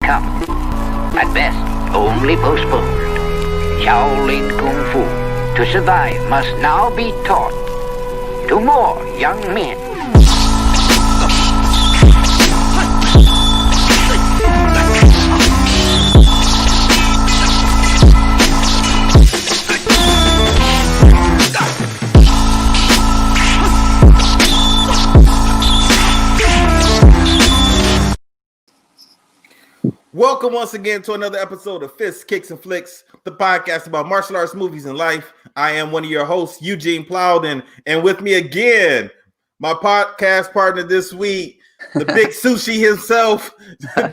come. At best, only postponed. Shaolin Kung Fu, to survive, must now be taught to more young men. Welcome once again to another episode of Flixx, Kicks, and Flixx, the podcast about martial arts, movies, and life. I am one of your hosts, Eugene Plowden, and with me again, my podcast partner this week, the big sushi himself,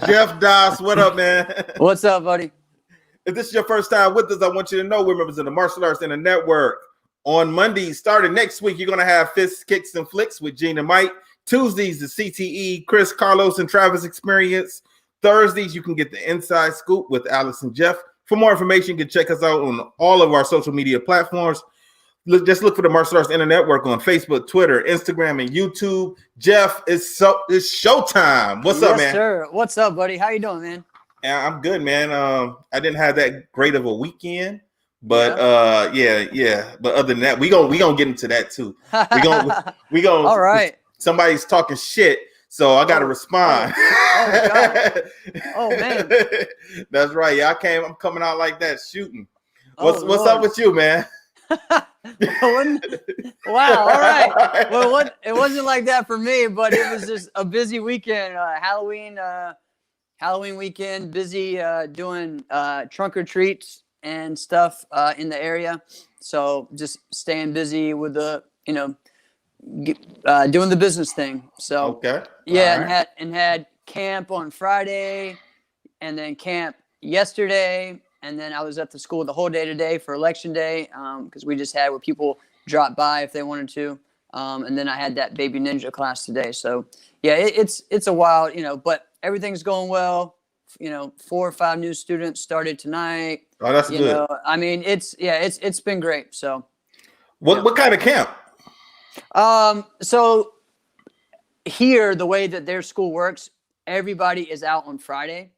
Jeff Doss. What up, man? What's up, buddy? If this is your first time with us, I want you to know we're members of the Martial Arts Center Network. On Mondays, starting next week, you're going to have Flixx, Kicks, and Flixx with Gene and Mike. Tuesdays, the CTE, Chris, Carlos, and Travis experience. Thursdays, you can get the inside scoop with Alex and Jeff. For more information, you can check us out on all of our social media platforms. Just look for the Martial Arts Internet Network on Facebook, Twitter, Instagram, and YouTube. Jeff, it's showtime. What's up, man? Yes, sir. What's up, buddy? How you doing, man? Yeah, I'm good, man. I didn't have that great of a weekend, but yeah. But other than that, we gonna get into that too. We gonna. All right. Somebody's talking shit. So I got to respond. Oh, man. That's right. Yeah, I'm coming out like that, shooting. What's Lord. up with you, man? Wow. All right. Well, it wasn't like that for me, but it was just a busy weekend. Halloween weekend, busy doing trunk or treats and stuff in the area. So just staying busy with the, doing the business thing. So okay. Yeah, right. and had camp on Friday, and then camp yesterday, and then I was at the school the whole day today for election day, because we just had where people drop by if they wanted to, and then I had that baby ninja class today. So yeah, it's a wild, but everything's going well. 4 or 5 new students started tonight. Oh, that's good. I mean, it's been great. So what kind of camp? So here, the way that their school works, everybody is out on Friday.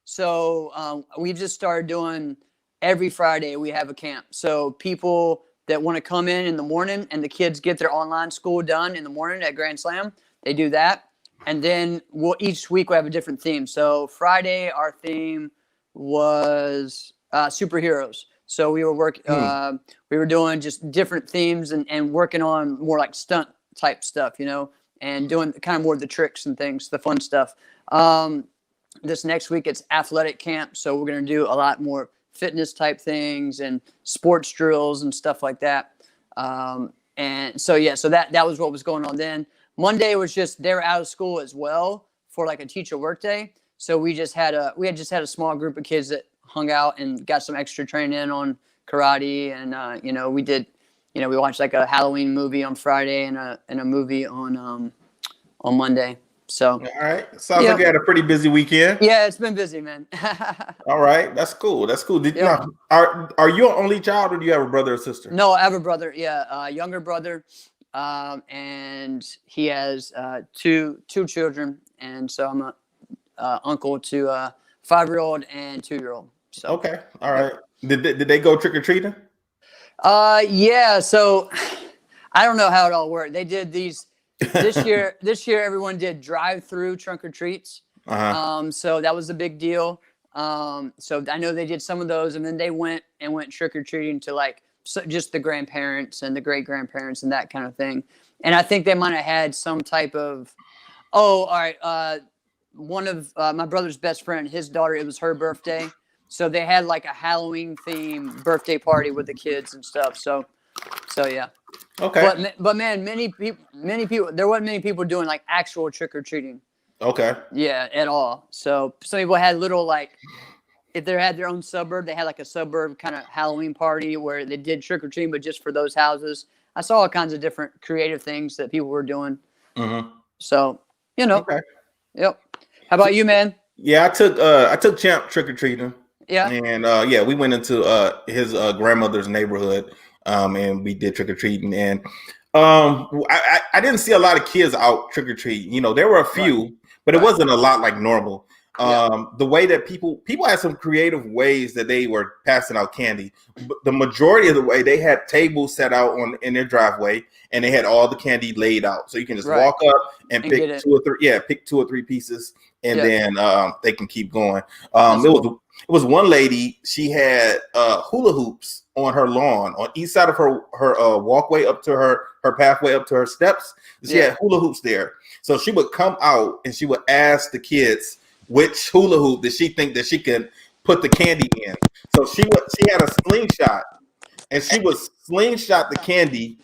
So we just started doing every Friday we have a camp. So people that want to come in the morning and the kids get their online school done in the morning at Grand Slam, they do that. And then each week we have a different theme. So Friday, our theme was superheroes. So we were we were doing just different themes and working on more like stunt type stuff, and doing kind of more of the tricks and things, the fun stuff. This next week it's athletic camp. So we're going to do a lot more fitness type things and sports drills and stuff like that. And so, yeah, so that was what was going on then. Monday was just, they were out of school as well for like a teacher work day. So we had a small group of kids that hung out and got some extra training on karate. And, we did, we watched like a Halloween movie on Friday and a movie on Monday. So, all right. Sounds like you had a pretty busy weekend. Yeah, it's been busy, man. All right. That's cool. Are you an only child or do you have a brother or sister? No, I have a brother. Yeah. Younger brother. And he has, 2 children. And so I'm a uncle to a 5-year-old and 2-year-old. So, okay. All right. Did they go trick-or-treating? Yeah. So I don't know how it all worked. They did these this year. This year, everyone did drive-through trunk or treats. Uh-huh. So that was a big deal. So I know they did some of those, and then they went trick-or-treating to just the grandparents and the great-grandparents and that kind of thing. And I think they might have had some type of, all right. One of my brother's best friend, his daughter, it was her birthday. So they had like a Halloween themed birthday party with the kids and stuff. So yeah. Okay. But man, many people, there wasn't many people doing like actual trick or treating. Okay. Yeah, at all. So some people had little if they had their own suburb, they had like a suburb kind of Halloween party where they did trick or treating, but just for those houses. I saw all kinds of different creative things that people were doing. Mm-hmm. So Okay. Yep. How about you, man? Yeah, I took Champ trick or treating. Yeah. And we went into his grandmother's neighborhood, and we did trick or treating. And I didn't see a lot of kids out trick or treating. There were a few, but it wasn't a lot like normal. The way that people had some creative ways that they were passing out candy. But the majority of the way, they had tables set out in their driveway, and they had all the candy laid out, so you can just walk up and pick pick 2 or 3 pieces, and then they can keep going. It was one lady. She had hula hoops on her lawn on each side of her walkway up to her pathway up to her steps. She had hula hoops there, so she would come out and she would ask the kids which hula hoop did she think that she could put the candy in. So she had a slingshot, and she would slingshot the candy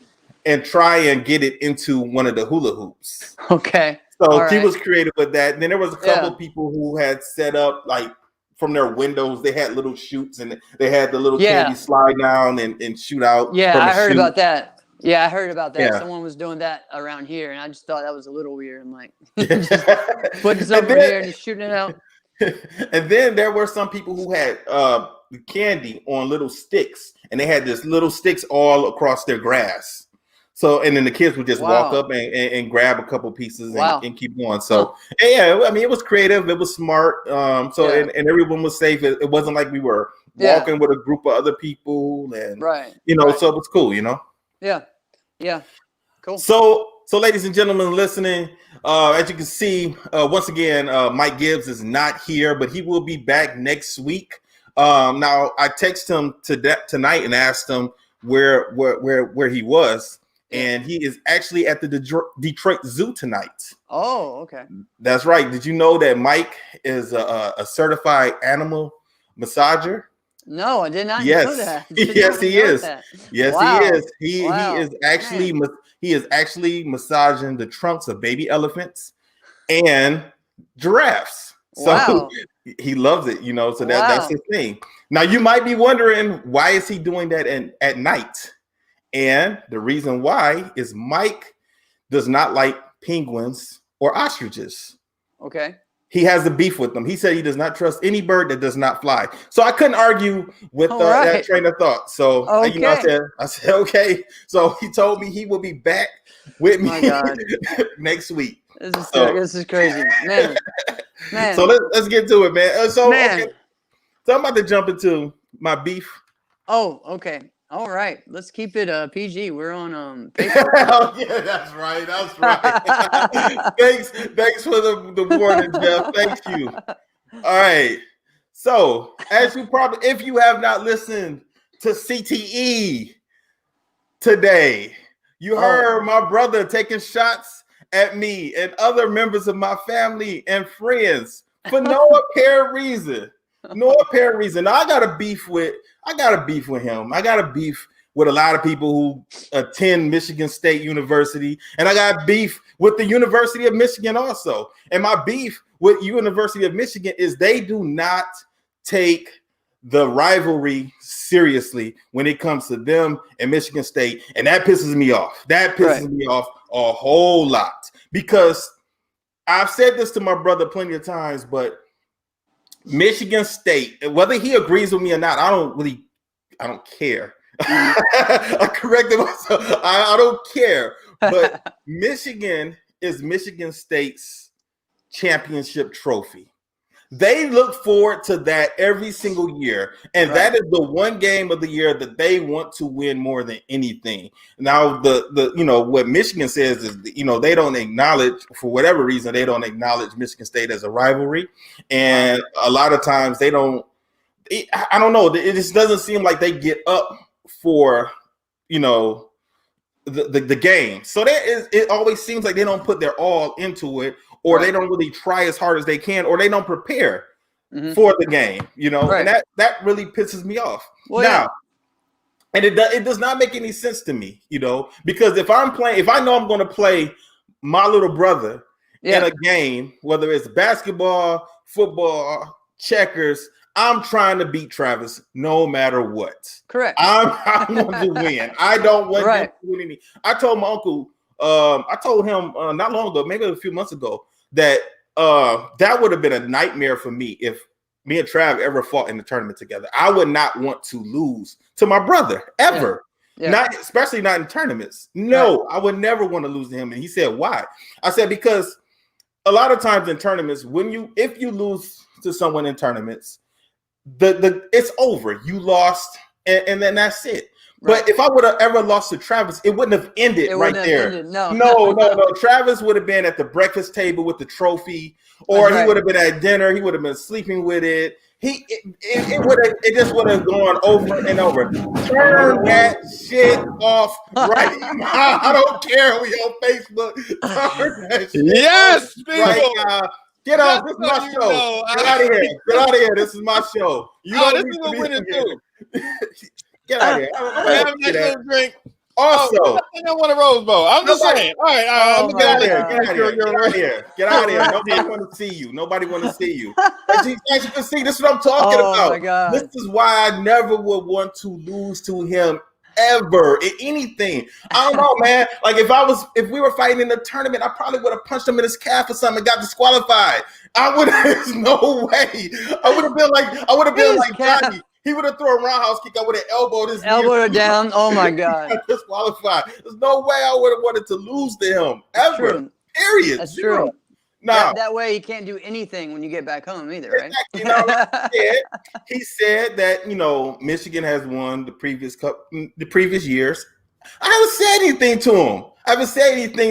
and try and get it into one of the hula hoops. Okay. So she was creative with that. And then there was a couple of people who had set up, like, from their windows, they had little chutes, and they had the little candy slide down and shoot out. Yeah, I heard about that. Yeah, I heard about that. Yeah. Someone was doing that around here, and I just thought that was a little weird. I'm like, just putting something here and just shooting it out. And then there were some people who had candy on little sticks, and they had just little sticks all across their grass. So, and then the kids would just walk up and grab a couple pieces and keep going. So, I mean, it was creative. It was smart. And everyone was safe. It wasn't like we were walking with a group of other people, and so it was cool. Yeah. Cool. So, ladies and gentlemen listening, as you can see, once again, Mike Gibbs is not here, but he will be back next week. Now, I texted him tonight and asked him where he was, and he is actually at the Detroit Zoo tonight. Oh, okay. That's right. Did you know that Mike is a certified animal massager? No, I did not know that. Yes, he is. Yes, he is. He is actually massaging the trunks of baby elephants and giraffes. So he loves it, so that's his thing. Now you might be wondering, why is he doing that at night? And the reason why is Mike does not like penguins or ostriches. Okay. He has a beef with them. He said he does not trust any bird that does not fly. So I couldn't argue with that train of thought. So I said, okay. So he told me he will be back with me next week. This is crazy, man. So let's get to it, man. So I'm about to jump into my beef. Oh, okay. All right, let's keep it PG. We're on Facebook. Oh, yeah, that's right. Thanks for the warning, Jeff. Thank you. All right. So, as you probably, if you have not listened to CTE today, you heard my brother taking shots at me and other members of my family and friends for no apparent reason. No apparent reason. Now, I got a beef with him. I got a beef with a lot of people who attend Michigan State University, and I got beef with the University of Michigan also. And my beef with University of Michigan is they do not take the rivalry seriously when it comes to them and Michigan State, and that pisses me off. That pisses me off a whole lot, because I've said this to my brother plenty of times, but Michigan State, whether he agrees with me or not, I don't care. I corrected myself. I don't care. But Michigan is Michigan State's championship trophy. They look forward to that every single year. And that is the one game of the year that they want to win more than anything. Now, the what Michigan says is, they don't acknowledge, for whatever reason, they don't acknowledge Michigan State as a rivalry. And a lot of times they don't, I don't know. It just doesn't seem like they get up for, the game. So it always seems like they don't put their all into it, or they don't really try as hard as they can, or they don't prepare for the game, and that really pisses me off. And it does not make any sense to me, because if I know I'm going to play my little brother in a game, whether it's basketball, football, checkers, I'm trying to beat Travis no matter what. Correct. I want to win. I don't want him to win any. I told my uncle, I told him not long ago, maybe a few months ago, that that would have been a nightmare for me if me and Trav ever fought in the tournament together. I would not want to lose to my brother ever. Not especially not in tournaments. No, I would never want to lose to him. And he said, why? I said, because a lot of times in tournaments, if you lose to someone in tournaments, the it's over. You lost, and then that's it. Right. But if I would have ever lost to Travis, it wouldn't have ended there. No. No. Travis would have been at the breakfast table with the trophy, or he would have been at dinner. He would have been sleeping with it. It just would have gone over and over. Turn that shit off right now. I don't care. We on Facebook. Turn that shit yes, off right now. Get off. This is my show. Get out of here. Get out of here. This is my show. You don't this need is to what be we're here. Get out of here. I'm gonna have a nice little drink. Also, I think I want a Rose Bowl. I'm just saying. All right. I'm get out of here. Get out of here. Nobody want to see you. Nobody want to see you. As you can see, this is what I'm talking about. My God. This is why I never would want to lose to him ever in anything. I don't know, man. Like if we were fighting in a tournament, I probably would have punched him in his calf or something and got disqualified. There's no way. I would have been like Johnny. He would have thrown a roundhouse kick. I would have elbowed his elbowed down. Oh my God! Disqualified. There's no way I would have wanted to lose to him ever. True. Period. That's true. No, that way he can't do anything when you get back home either, right? Exactly. He said that Michigan has won the previous years. I haven't said anything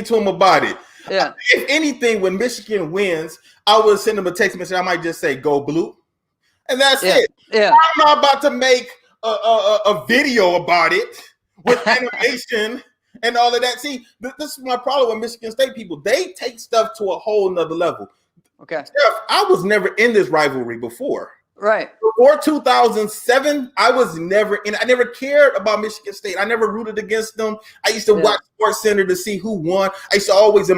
to him. About it. Yeah. If anything, when Michigan wins, I would send him a text message. I might just say "Go Blue." And that's it. Yeah. I'm not about to make a video about it with animation and all of that. See, this is my problem with Michigan State people. They take stuff to a whole nother level. Okay. Steph, I was never in this rivalry before. Right. Before 2007, I was never in. I never cared about Michigan State. I never rooted against them. I used to watch Sports Center to see who won. I used to always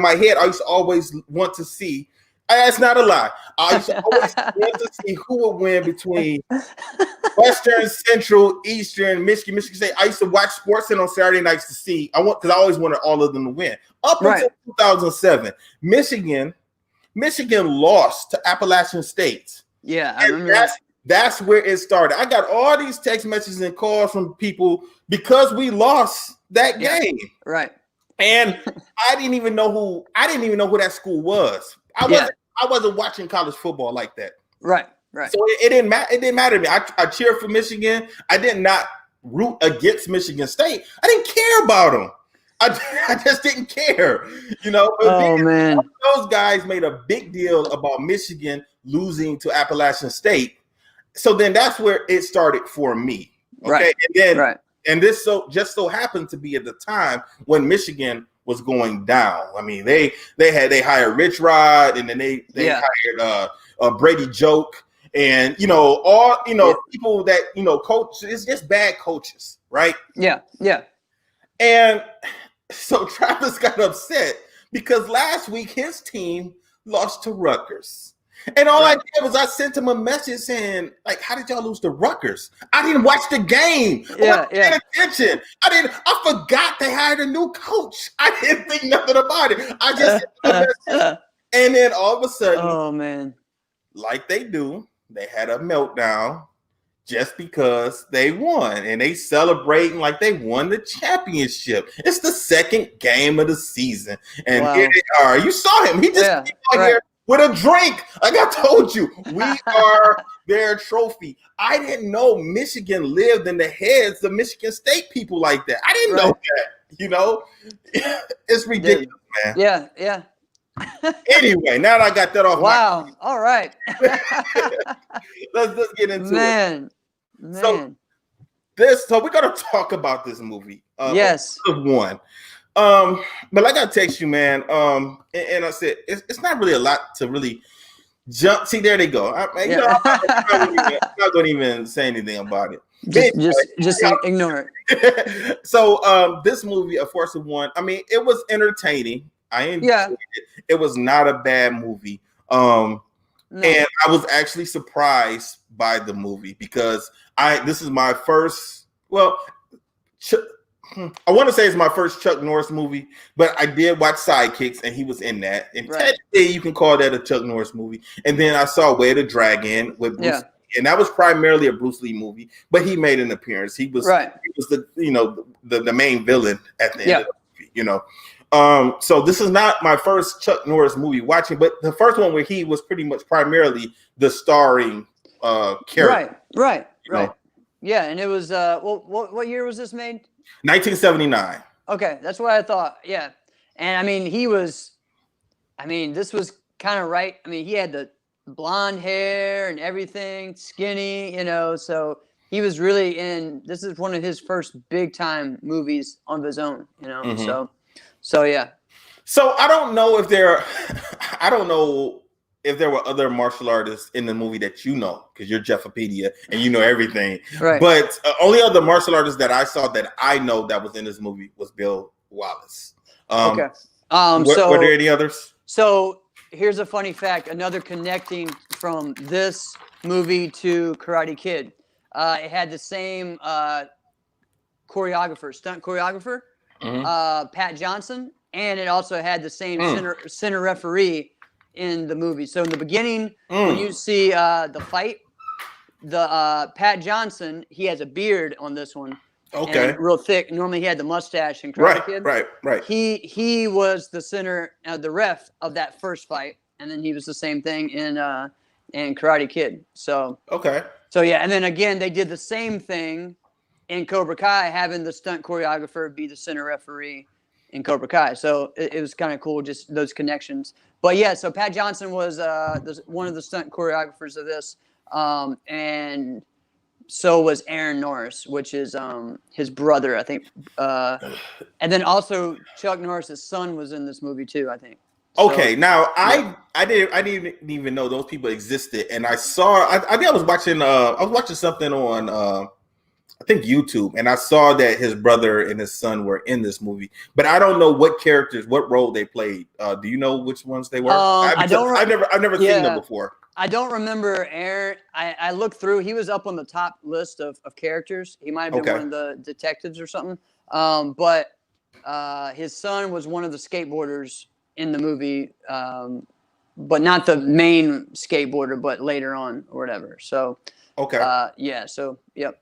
want to see. That's not a lie. I used to always want to see who would win between Western, Central, Eastern, Michigan State. I used to watch Sports Center on Saturday nights to see. Because I always wanted all of them to win. Up until 2007, Michigan lost to Appalachian State. Yeah, I remember that's where it started. I got all these text messages and calls from people because we lost that game. Right. And I didn't even know who that school was. I wasn't watching college football like that. Right. So it didn't matter. It didn't matter to me. I cheered for Michigan. I did not root against Michigan State. I didn't care about them. I just didn't care. But man. Those guys made a big deal about Michigan losing to Appalachian State. So then that's where it started for me. Okay. Right. And then and this just so happened to be at the time when Michigan was going down. I mean, they hired Rich Rod, and then they hired Brady Joke, and people that coach. It's just bad coaches, right? Yeah. And so Travis got upset because last week his team lost to Rutgers. And all I did was I sent him a message saying, like, how did y'all lose to Rutgers? I didn't watch the game. I wasn't paying attention. I forgot they hired a new coach. I didn't think nothing about it. I just sent him a message. And then all of a sudden, oh man, like they do, they had a meltdown just because they won. And they celebrating like they won the championship. It's the second game of the season. And here they are. You saw him. He just came out here with a drink. Like I told you, we are their trophy. I didn't know Michigan lived in the heads of Michigan State people like that. I didn't know that. It's ridiculous, man. Yeah. Anyway, now that I got that off. Wow. All right. Let's get into it. Man. So we're gonna talk about this movie. Yes. One. But I gotta text you, man. And I said it's not really a lot to really jump. See, there they go. I'm not gonna even say anything about it. Just ignore it. So this movie, A Force of One, I mean, it was entertaining. I enjoyed it. It was not a bad movie. No. And I was actually surprised by the movie because this is my first, I want to say it's my first Chuck Norris movie, but I did watch Sidekicks and he was in that. And technically you can call that a Chuck Norris movie. And then I saw Way of the Dragon with Bruce Lee, and that was primarily a Bruce Lee movie, but he made an appearance. He was the main villain at the end of the movie, So this is not my first Chuck Norris movie watching, but the first one where he was pretty much primarily the starring character. Right. know? Yeah, and it was what year was this made? 1979. Okay, that's what I thought. Yeah, and I mean this was kind of right. I mean, he had the blonde hair and everything, skinny, so he was really this is one of his first big time movies on his own, Mm-hmm. So yeah. So I don't know if there were other martial artists in the movie that because you're Jeffopedia and you know everything. Right. But only other martial artist that I saw that I know that was in this movie was Bill Wallace. Okay. Were there any others? So here's a funny fact. Another connecting from this movie to Karate Kid. It had the same stunt choreographer, Pat Johnson, and it also had the same center referee in the movie. So in the beginning, when you see the fight, the Pat Johnson, he has a beard on this one. Okay. Real thick. Normally he had the mustache in Karate Kid. Right. He was the center, the ref of that first fight, and then he was the same thing in Karate Kid. So okay. So yeah, and then again they did the same thing in Cobra Kai, having the stunt choreographer be the center referee in Cobra Kai. So it was kind of cool, just those connections. But yeah, so Pat Johnson was one of the stunt choreographers of this, and so was Aaron Norris, which is his brother, I think. And then also Chuck Norris's son was in this movie too, I think. Okay, now I didn't even know those people existed, and I saw. I think I was watching something on I think YouTube, and I saw that his brother and his son were in this movie, but I don't know what role they played. Do you know which ones they were? I've never seen them before. I don't remember Aaron. I looked through. He was up on the top list of characters. He might have been one of the detectives or something. But his son was one of the skateboarders in the movie, but not the main skateboarder, but later on or whatever. So yep.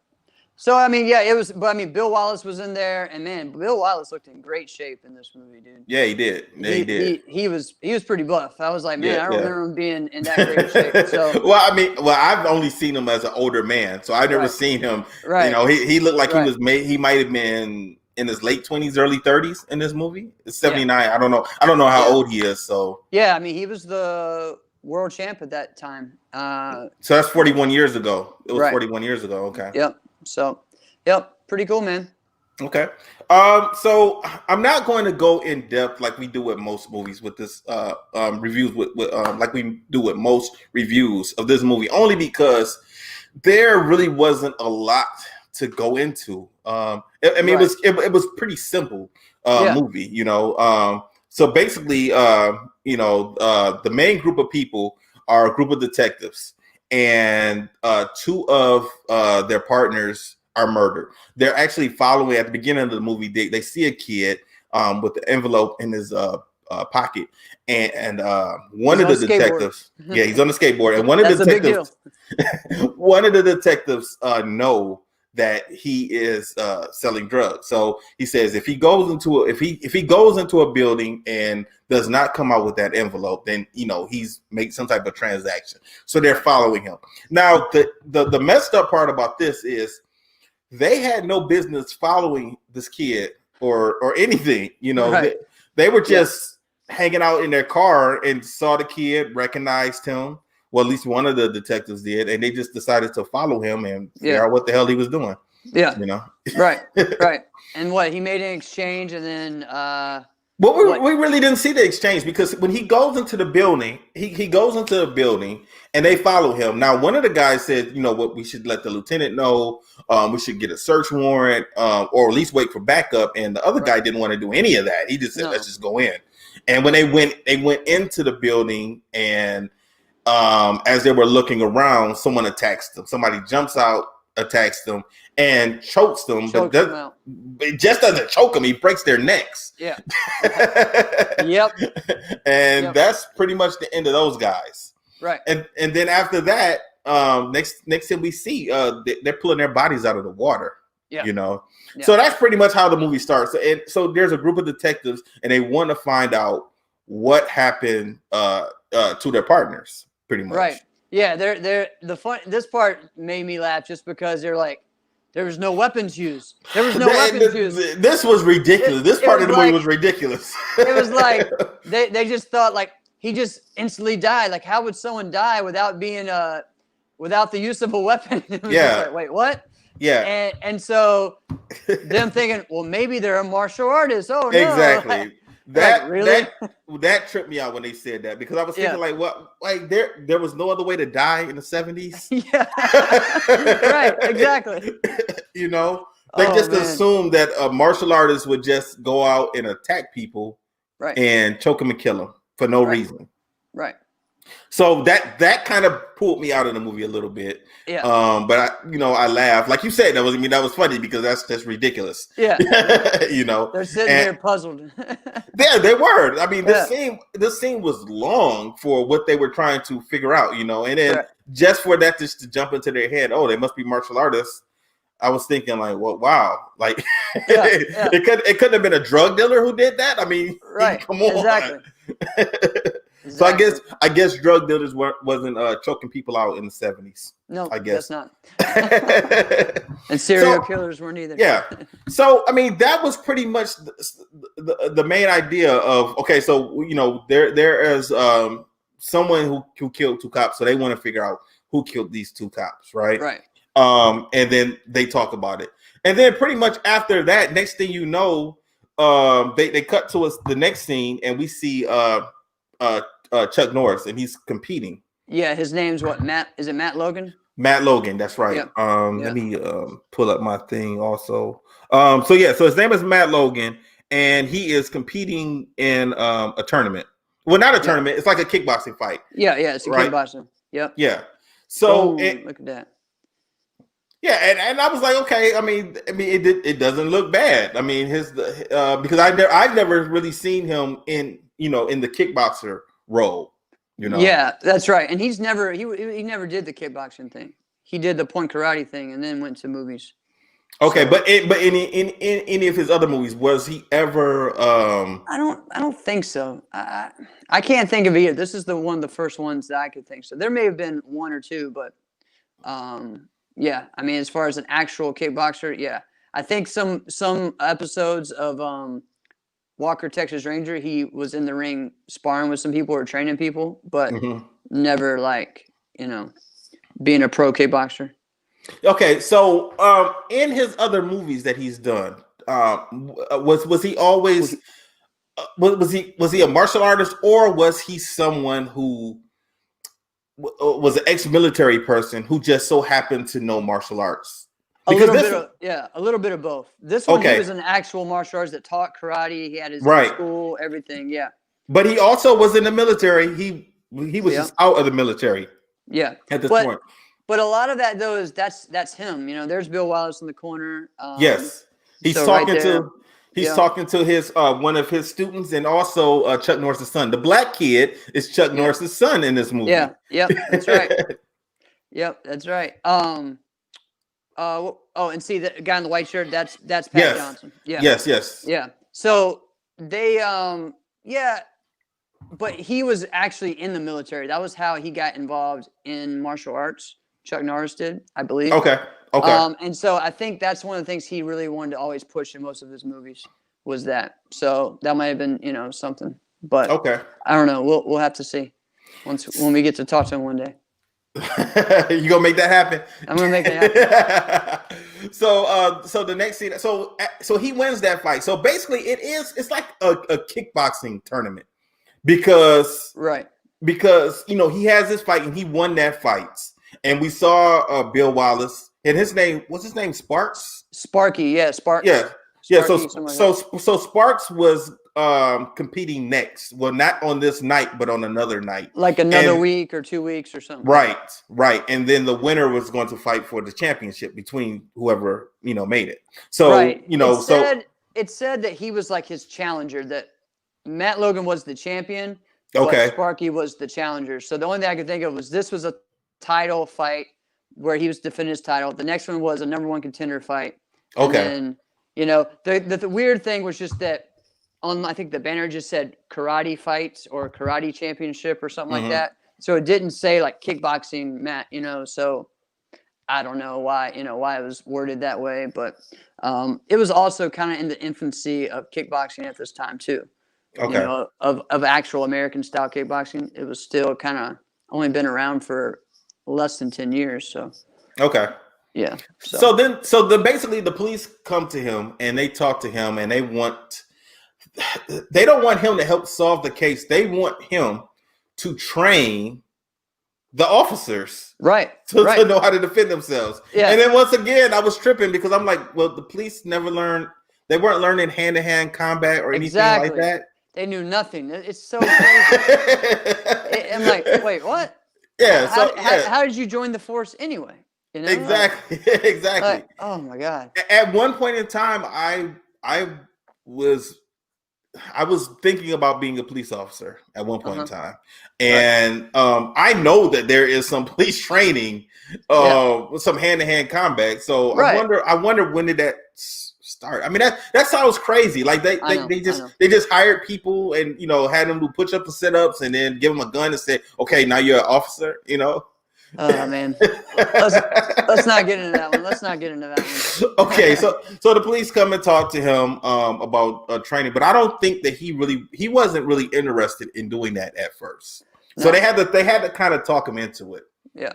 So I mean, yeah, it was. But I mean, Bill Wallace was in there, and man, Bill Wallace looked in great shape in this movie, dude. Yeah, he did. Yeah, he did. He was pretty buff. I was like, man, I don't remember him being in that great shape. So I've only seen him as an older man, so I've never seen him. Right. He looked like he might have been in his late 20s, early 30s in this movie. It's 79. Yeah. I don't know how old he is. So yeah, I mean, he was the world champ at that time. So that's 41 years ago. It was 41 years ago. Okay. Yep. So, pretty cool, man. Okay. So I'm not going to go in depth like we do with most movies with this reviews like we do with most reviews of this movie, only because there really wasn't a lot to go into. It was pretty simple movie, So basically, the main group of people are a group of detectives. And two of their partners are murdered. They're actually following at the beginning of the movie. They see a kid with the envelope in his pocket, and one of the detectives, he's on the skateboard, and one of the detectives know that he is selling drugs. So he says if he goes into a building and does not come out with that envelope, then he's made some type of transaction. So they're following him. Now the messed up part about this is they had no business following this kid or anything. They were just hanging out in their car and saw the kid, recognized him. Well, at least one of the detectives did, and they just decided to follow him and figure out what the hell he was doing. Yeah. Right. And what he made an exchange, and then we really didn't see the exchange, because when he goes into the building, he goes into the building and they follow him. Now, one of the guys said, we should let the lieutenant know, we should get a search warrant, or at least wait for backup. And the other guy didn't want to do any of that. He just said, let's just go in. And when they went into the building, and as they were looking around, someone attacks them. Somebody jumps out, attacks them, and chokes them. It just doesn't choke them. He breaks their necks. Yeah. And that's pretty much the end of those guys. Right. And then after that, next thing we see, they're pulling their bodies out of the water. Yeah. You know, Yeah. so that's pretty much how the movie starts. And so there's a group of detectives, and they want to find out what happened to their partners, pretty much. Right. Yeah. They're the fun. This part made me laugh just because they're like, there was no weapons used. There was no weapons used. This was ridiculous. This part of the movie was ridiculous. It was like they just thought like he just instantly died. Like, how would someone die without being without the use of a weapon? It was just like, wait, what? Yeah. And so them thinking, well, maybe they're a martial artist. Oh no. Exactly. Really? That tripped me out when they said that, because I was thinking like, what? Like there was no other way to die in the 70s. Yeah. Right. Exactly. You know, they just assumed that a martial artist would just go out and attack people, right, and choke them and kill them for no reason. Right. So that kind of pulled me out of the movie a little bit. Yeah. But I laughed. Like you said, that was funny, because that's ridiculous. Yeah. You know, they're sitting there puzzled. Yeah, they were. I mean, this scene was long for what they were trying to figure out, you know, and then just for that just to jump into their head, oh, they must be martial artists. I was thinking like, well, wow, like it couldn't have been a drug dealer who did that. I mean, come on. Exactly. So I guess drug dealers wasn't choking people out in the 70s. No, I guess not. And serial killers weren't either. Yeah. So I mean, that was pretty much the main idea of, okay, so you know, there is someone who killed two cops, so they want to figure out who killed these two cops, right? Right. And then they talk about it, and then pretty much after that, next thing you know, they cut to us the next scene, and we see Chuck Norris, and he's competing. Yeah, his name's what? Matt? Is it Matt Logan? Matt Logan, that's right. Yep. Let me pull up my thing also. So his name is Matt Logan, and he is competing in a tournament. Well, not a tournament. It's like a kickboxing fight. Yeah, it's a kickboxing. Yep. Yeah. So look at that. Yeah, and I was like, okay. I mean, it doesn't look bad. I mean, because I've never really seen him in the kickboxer role. You know. Yeah, that's right. And he never did the kickboxing thing. He did the point karate thing, and then went to movies. Okay, so, but in any of his other movies, was he ever? I don't think so. I can't think of either. This is one of the first ones that I could think so. There may have been one or two, but yeah. I mean, as far as an actual kickboxer, yeah. I think some episodes of Walker Texas Ranger, he was in the ring sparring with some people or training people, but never being a pro kickboxer. Okay, so in his other movies that he's done, was he always was he a martial artist, or was he someone who was an ex-military person who just so happened to know martial arts? Because a little bit of both. This one, he was an actual martial artist that taught karate. He had his own school, everything. Yeah. But he also was in the military. He was just out of the military. Yeah. At this point. But a lot of that though is that's him. You know, there's Bill Wallace in the corner. Yes. He's talking to his one of his students, and also Chuck Norris's son. The black kid is Chuck Norris's son in this movie. Yeah. Yep. That's right. Yep. That's right. And see the guy in the white shirt, that's Pat Johnson. Yeah. Yes. Yeah. So they but he was actually in the military. That was how he got involved in martial arts. Chuck Norris did, I believe. Okay. And so I think that's one of the things he really wanted to always push in most of his movies was that. So that might have been, something. But I don't know. We'll have to see when we get to talk to him one day. You gonna make that happen? I'm gonna make that happen. So the next scene, so he wins that fight. So basically, it's like a kickboxing tournament because he has this fight and he won that fight, and we saw Bill Wallace, and what's his name? Sparks. Sparky, yeah, Sparks. Yeah. Sparky, So Sparks was competing next. Well, not on this night, but on another night. Like another week or 2 weeks or something. Right. And then the winner was going to fight for the championship between whoever, made it. So, it said that he was like his challenger, that Matt Logan was the champion, but Sparky was the challenger. So the only thing I could think of was this was a title fight where he was defending his title. The next one was a number one contender fight. And Okay. then, you know, the weird thing was just that I think the banner just said karate fights or karate championship or something like that. So it didn't say like kickboxing mat, you know, so I don't know why it was worded that way, but it was also kind of in the infancy of kickboxing at this time too. Okay. You know, of actual American style kickboxing. It was still kind of only been around for less than 10 years. So, Okay. yeah. So then basically the police come to him and they talk to him and they don't want him to help solve the case. They want him to train the officers to know how to defend themselves. Yeah. And then once again, I was tripping because I'm like, well, the police never learned. They weren't learning hand-to-hand combat or anything like that. They knew nothing. It's so crazy. I'm like, wait, what? Yeah. How did you join the force anyway? You know? Exactly. Exactly. Like, oh my God. At one point in time, I was thinking about being a police officer at one point in time. And I know that there is some police training, with some hand-to-hand combat. So I wonder when did that start? I mean, that sounds crazy. Like they just hired people and, you know, had them do push-ups and sit-ups and then give them a gun and say, okay, now you're an officer, you know? Oh man, let's not get into that one. Okay, so the police come and talk to him about training, but I don't think that he wasn't really interested in doing that at first. No. So they had to kind of talk him into it. Yeah.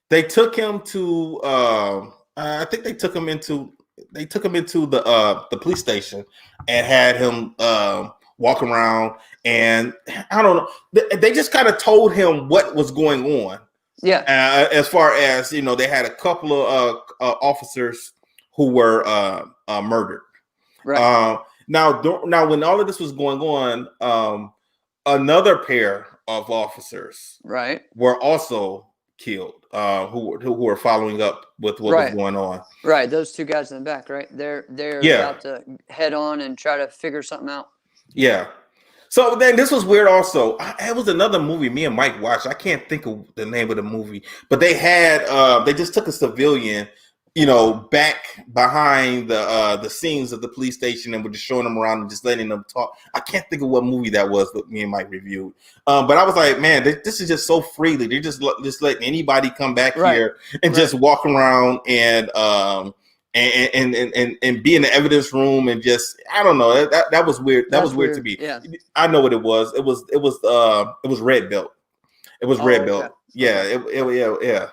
They took him to I think they took him into the police station and had him walk around, and I don't know. They just kind of told him what was going on. Yeah. As far as, you know, they had a couple of officers who were murdered. Right. Now, when all of this was going on, another pair of officers were also killed. Who were following up with what was going on. Right. Those two guys in the back. Right. They're about to head on and try to figure something out. Yeah. So then this was weird also. It was another movie me and Mike watched. I can't think of the name of the movie, but they just took a civilian, you know, back behind the scenes of the police station and were just showing them around and just letting them talk. I can't think of what movie that was that me and Mike reviewed. But I was like, man, this is just so freely. They're just letting anybody come back here and just walk around and be in the evidence room and just, I don't know, that was weird. That was weird to me. Yeah. I know what it was. It was Red Belt. It was Red Belt. Okay. Yeah.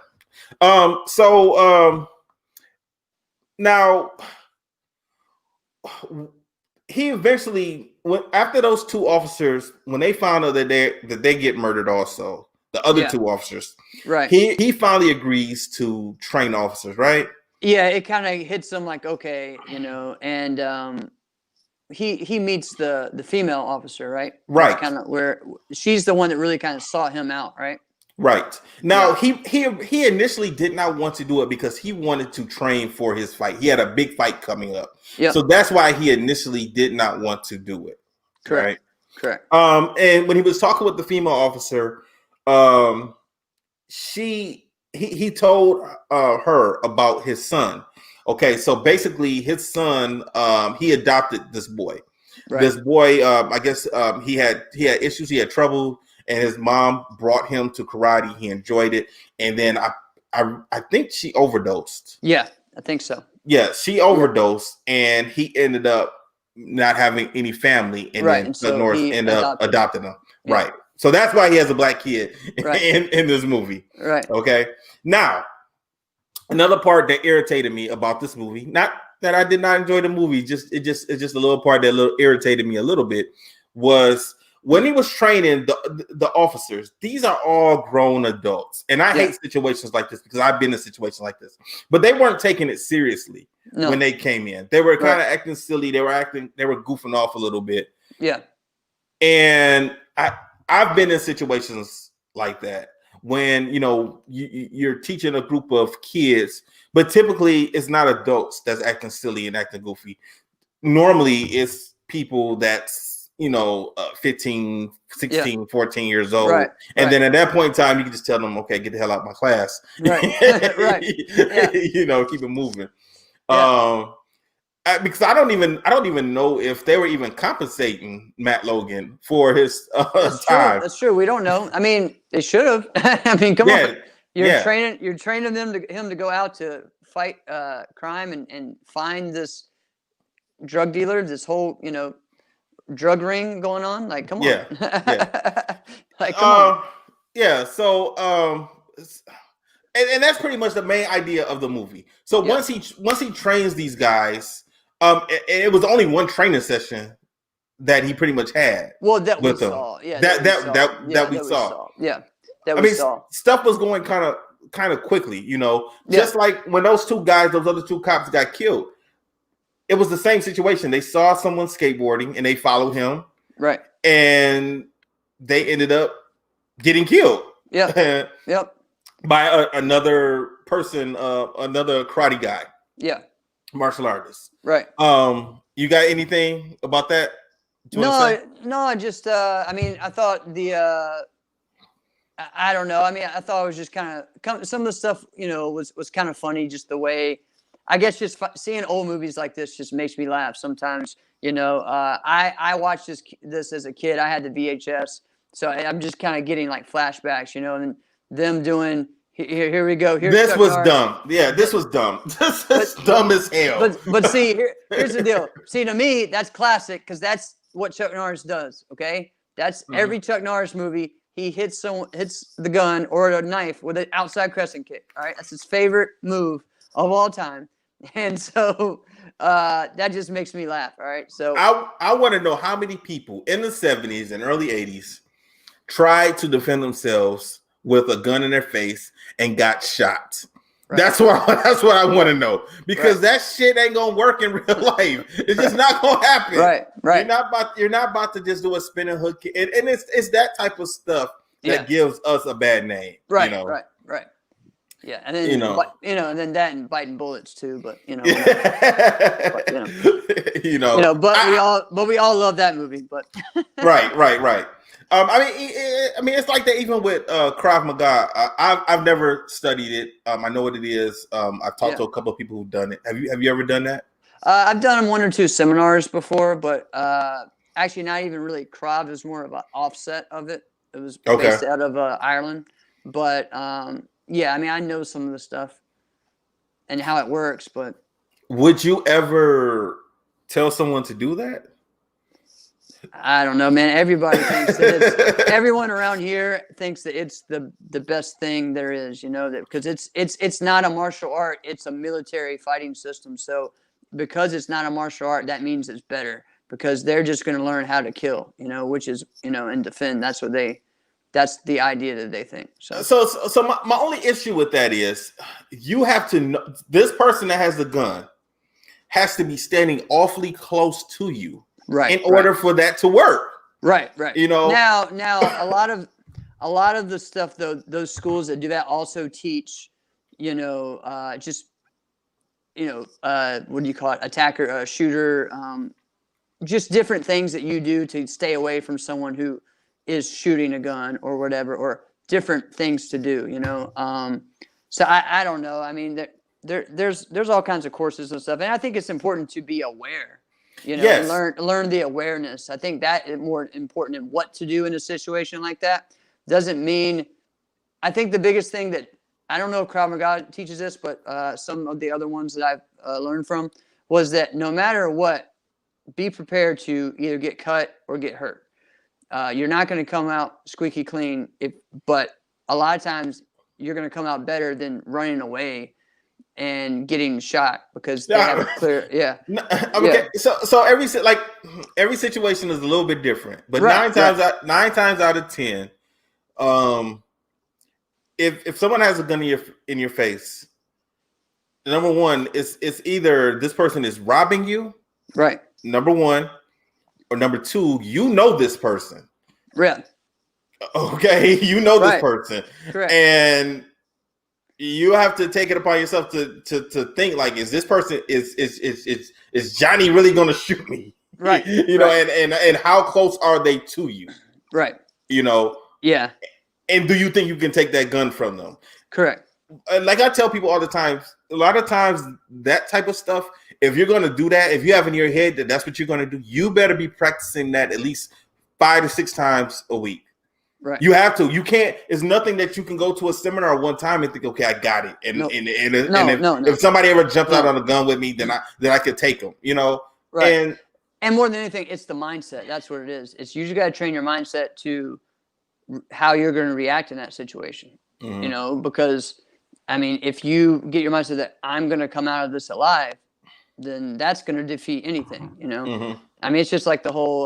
Now he eventually went after those two officers, when they found out that they get murdered also, the other two officers. Right. He finally agrees to train officers, right? Yeah, it kind of hits him like, okay, you know, and he meets the female officer, right? Right. Kind of where she's the one that really kind of sought him out, right? Right. Now he initially did not want to do it because he wanted to train for his fight. He had a big fight coming up. Yeah. So that's why he initially did not want to do it. Correct. Right? Correct. And when he was talking with the female officer, he told her about his son. Okay, so basically his son, he adopted this boy. Right. This boy, I guess he had issues, he had trouble, and his mom brought him to karate. He enjoyed it, and then I think she overdosed. Yeah, I think so. Yeah, she overdosed, and he ended up not having any family, and then so North ended up adopting him. Yeah. Right. So that's why he has a black kid in this movie. Right. Okay. Now, another part that irritated me about this movie, not that I did not enjoy the movie, it's just a little part that irritated me a little bit, was when he was training the officers. These are all grown adults, and I hate situations like this because I've been in situations like this. But they weren't taking it seriously when they came in. They were kind of acting silly. They were goofing off a little bit. Yeah. And I've been in situations like that when, you know, you're teaching a group of kids, but typically it's not adults that's acting silly and acting goofy. Normally it's people that's, 15, 16, 14 years old. Right. And then at that point in time, you can just tell them, okay, get the hell out of my class. Right. Right. Yeah. Keep it moving. Yeah. Because I don't even know if they were even compensating Matt Logan for his time. That's true. We don't know. I mean, they should have. I mean, come on. You're training him to go out to fight crime and find this drug dealer, this whole, drug ring going on. Like, come on. Yeah. Like, come on. Yeah. So, and that's pretty much the main idea of the movie. So once he trains these guys, it was only one training session that he pretty much had. Well, that we with them. saw. Yeah. That we saw. Yeah. Stuff was going kind of quickly, just like when those other two cops got killed. It was the same situation. They saw someone skateboarding and they followed him. Right. And they ended up getting killed. Yeah. Yep. By another person, another karate guy. Yeah. Martial artist. Right. You got anything about that? No, just I mean, I thought I don't know. I mean, I thought it was just kind of some of the stuff, was kind of funny. Just the way, I guess, just seeing old movies like this just makes me laugh sometimes. I watched this as a kid. I had the VHS, so I'm just kind of getting like flashbacks, and them doing. Here we go. This was dumb. Yeah, this was dumb. This is dumb as hell. But see, here's the deal. See, to me, that's classic because that's what Chuck Norris does. Okay, that's every Chuck Norris movie. He hits the gun or a knife with an outside crescent kick. All right, that's his favorite move of all time, and so that just makes me laugh. All right, so I want to know how many people in the 70s and early 80s tried to defend themselves with a gun in their face and got shot. Right. That's what I want to know, because that shit ain't gonna work in real life. It's just not gonna happen. Right. You're not about to just do a spinning hook kick. And it's that type of stuff that gives us a bad name. Right. Right. Yeah, and then and then that and biting bullets too. But but we all love that movie. But right. I mean, it's like that even with Krav Maga. I've never studied it. I know what it is. I've talked to a couple of people who've done it. Have you ever done that? I've done one or two seminars before, but actually not even really Krav. It was more of an offset of it. It was based out of Ireland. But yeah, I mean, I know some of the stuff and how it works. But would you ever tell someone to do that? I don't know, man. Everybody thinks that everyone around here thinks that it's the best thing there is, because it's not a martial art. It's a military fighting system. So because it's not a martial art, that means it's better, because they're just going to learn how to kill, which is, and defend. That's the idea that they think. So my only issue with that is you have to know this person that has the gun has to be standing awfully close to you. Right. In order for that to work. Right. Now a lot of the stuff though, those schools that do that also teach, what do you call it? Attacker, shooter, just different things that you do to stay away from someone who is shooting a gun or whatever, or different things to do, So I don't know. I mean, there's all kinds of courses and stuff, and I think it's important to be aware. And learn the awareness. I think that is more important than what to do in a situation like that. Doesn't mean, I think the biggest thing that, I don't know if Krav Maga teaches this, but some of the other ones that I've learned from was that no matter what, be prepared to either get cut or get hurt. You're not going to come out squeaky clean, but a lot of times you're going to come out better than running away and getting shot, because they have a clear So every situation is a little bit different, but nine times out of 10, if someone has a gun in your face, number one, it's either this person is robbing you, right? Number one, or number two, this person, right? Okay, this person, correct, and you have to take it upon yourself to think like, is this person is Johnny really going to shoot me? Right. You know, and how close are they to you? Right. You know. Yeah. And do you think you can take that gun from them? Correct. Like I tell people all the time, a lot of times that type of stuff, if you're going to do that, if you have in your head that that's what you're going to do, you better be practicing that at least 5 to 6 times a week. Right. You have to. You can't. It's nothing that you can go to a seminar one time and think, okay, I got it. And if somebody ever jumped out on a gun with me, then I could take them. You know. Right. And more than anything, it's the mindset. That's what it is. It's you just got to train your mindset to how you're going to react in that situation. Mm-hmm. You know, because I mean, if you get your mindset that I'm going to come out of this alive, then that's going to defeat anything. You know. Mm-hmm. I mean, it's just like the whole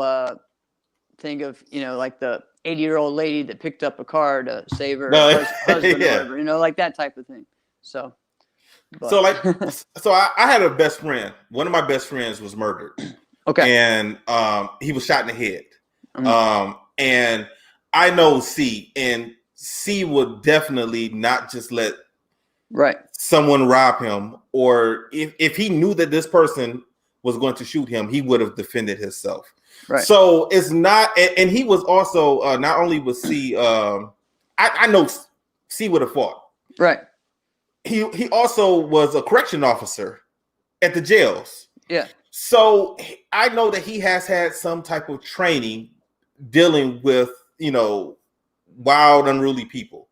thing of, you know, like the 80-year-old lady that picked up a car to save her husband or whatever, you know, like that type of thing. So I had a best friend. One of my best friends was murdered. Okay. And he was shot in the head. Mm-hmm. And I know C, and C would definitely not just let someone rob him, or if he knew that this person was going to shoot him, he would have defended himself. Right. So it's not, and he was also not only was C, I know C would have fought. Right. He also was a correction officer at the jails. Yeah. So I know that he has had some type of training dealing with, you know, wild, unruly people.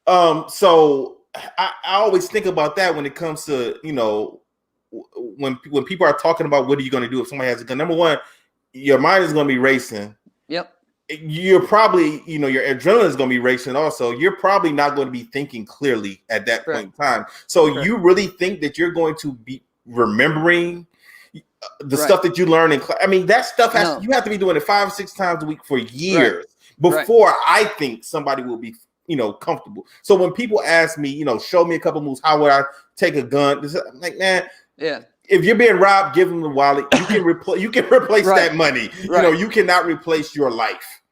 So I always think about that when it comes to, you know, when people are talking about what are you going to do if somebody has a gun. Number one, your mind is going to be racing. Yep. You're probably, you know, your adrenaline is going to be racing also. You're probably not going to be thinking clearly at that point in time. So you really think that you're going to be remembering the stuff that you learn in class? I mean, that stuff you have to be doing it 5 or 6 times a week for years before I think somebody will be, you know, comfortable. So when people ask me, you know, show me a couple moves, how would I take a gun? I'm like, man, if you're being robbed, give them the wallet. You can replace that money. You know, you cannot replace your life.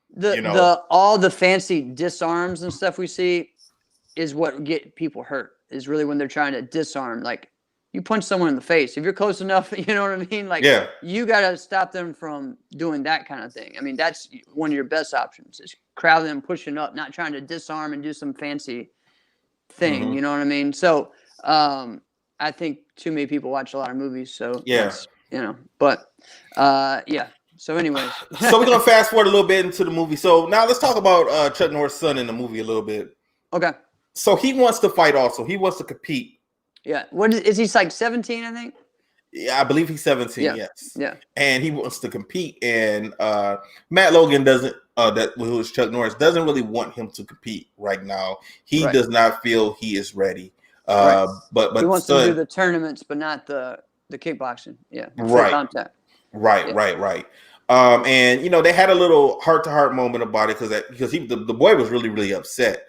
All the fancy disarms and stuff we see is what get people hurt. Is really when they're trying to disarm. Like you punch someone in the face. If you're close enough, you know what I mean. Like you got to stop them from doing that kind of thing. I mean, that's one of your best options. Is crowd them, pushing up, not trying to disarm and do some fancy thing. Mm-hmm. You know what I mean? So. I think too many people watch a lot of movies, so you know. But So, anyways, so we're gonna fast forward a little bit into the movie. So now let's talk about Chuck Norris' son in the movie a little bit. Okay. So he wants to fight. Also, he wants to compete. Yeah. What is he like? 17, I think. Yeah, I believe he's 17. Yeah. Yes. Yeah. And he wants to compete, and Matt Logan doesn't. Who is Chuck Norris doesn't really want him to compete right now. He does not feel he is ready. But he wants to do the tournaments, but not the kickboxing. Yeah, contact. Right. And you know they had a little heart-to-heart moment about it because the boy was really upset.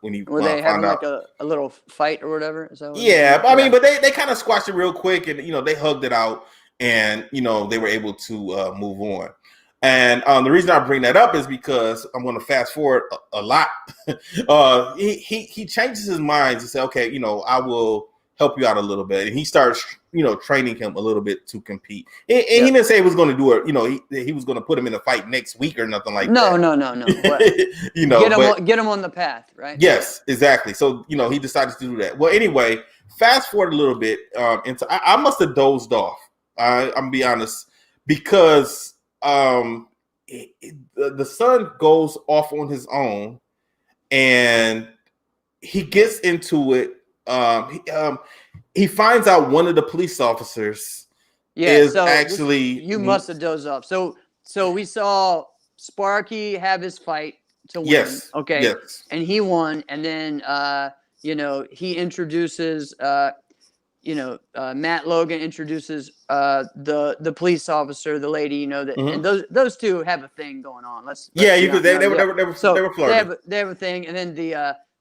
When he were they having like a little fight or whatever? Is that what I mean, but they kind of squashed it real quick, and you know they hugged it out, and you know they were able to move on. And the reason I bring that up is because I'm going to fast forward a lot. He changes his mind to say, okay, you know, I will help you out a little bit. And he starts, you know, training him a little bit to compete. And he didn't say he was going to do it. You know, he was going to put him in a fight next week or nothing like that. No. But, you know, get him on the path, right? Yes, exactly. So, you know, he decided to do that. Well, anyway, fast forward a little bit into, I must have dozed off. I'm gonna be honest, because the son goes off on his own and he gets into it. He finds out one of the police officers you must have dozed off. So we saw Sparky have his fight to win. Yes. Okay. Yes. And he won. And then you know, he introduces Matt Logan introduces the police officer, the lady, you know, that and those two have a thing going on. They were flirting. They have a thing, and then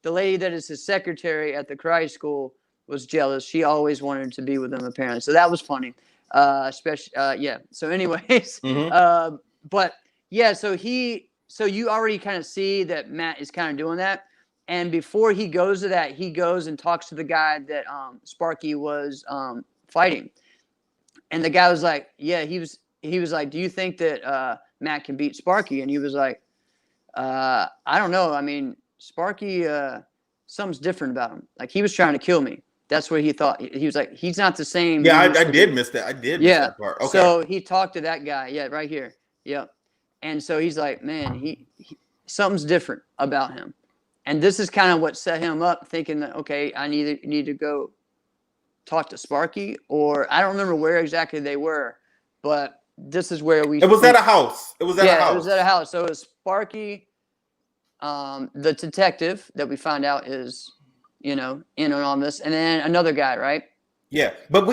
the lady that is his secretary at the karate school was jealous. She always wanted to be with him, apparently. So that was funny. So anyways, but yeah, so you already kind of see that Matt is kind of doing that. And before he goes to that, he goes and talks to the guy that Sparky was fighting. And the guy was like, yeah, he he was like, "Do you think that Matt can beat Sparky?" And he was like, "I don't know. I mean, Sparky, something's different about him. Like he was trying to kill me. That's what he thought. He was like, he's not the same." Yeah, I did miss that. I did miss that part. Okay. So he talked to that guy. Yeah, right here. Yep. And so he's like, man, he something's different about him. And this is kind of what set him up thinking that, okay, I need to go talk to Sparky, or I don't remember where exactly they were, but this is where It was at a house. It was at a house. It was at a house. So it was Sparky, the detective that we find out is, in on this, and then another guy, right? Yeah, but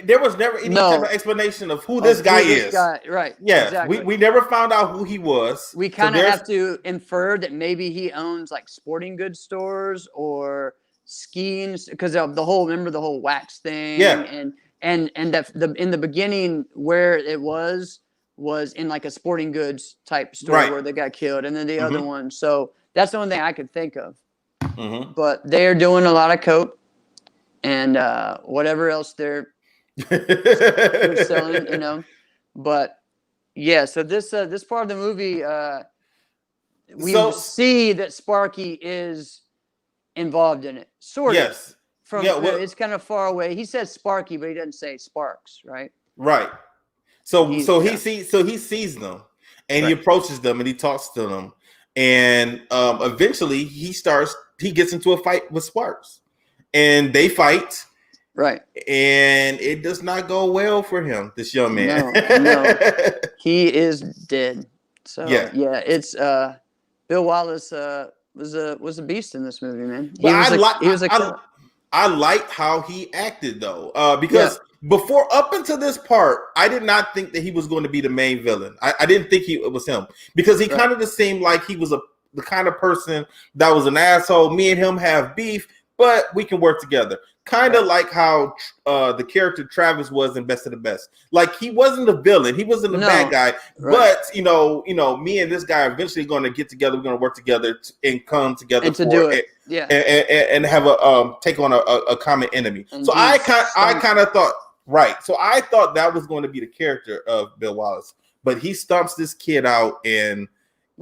there was never any type of explanation of who this guy is. Right. Yeah, exactly. we never found out who he was. We kind of have to infer that maybe he owns like sporting goods stores or skiing, because of the whole wax thing. Yeah. And that in the beginning where it was in like a sporting goods type store where they got killed, and then the other one. So that's the only thing I could think of. Mm-hmm. But they're doing a lot of coke and whatever else they're selling, But yeah, so this part of the movie, we see that Sparky is involved in it, sort of. Yes. It's kind of far away. He says Sparky, but he doesn't say Sparks, right? Right. So he sees them, and he approaches them, and he talks to them, and eventually he gets into a fight with Sparks, and they fight. Right. And it does not go well for him, this young man. No. He is dead. So yeah, it's Bill Wallace was a beast in this movie, man. I liked how he acted though. Because before, up until this part, I did not think that he was going to be the main villain. I didn't think it was him, because he kind of just seemed like he was the kind of person that was an asshole. Me and him have beef, but we can work together. Kind of like how the character Travis was in Best of the Best. Like he wasn't the villain, he wasn't the bad guy, but me and this guy are eventually going to get together. We're going to work together and come together and and have a take on a common enemy. And so I kind of thought So I thought that was going to be the character of Bill Wallace, but he stomps this kid out and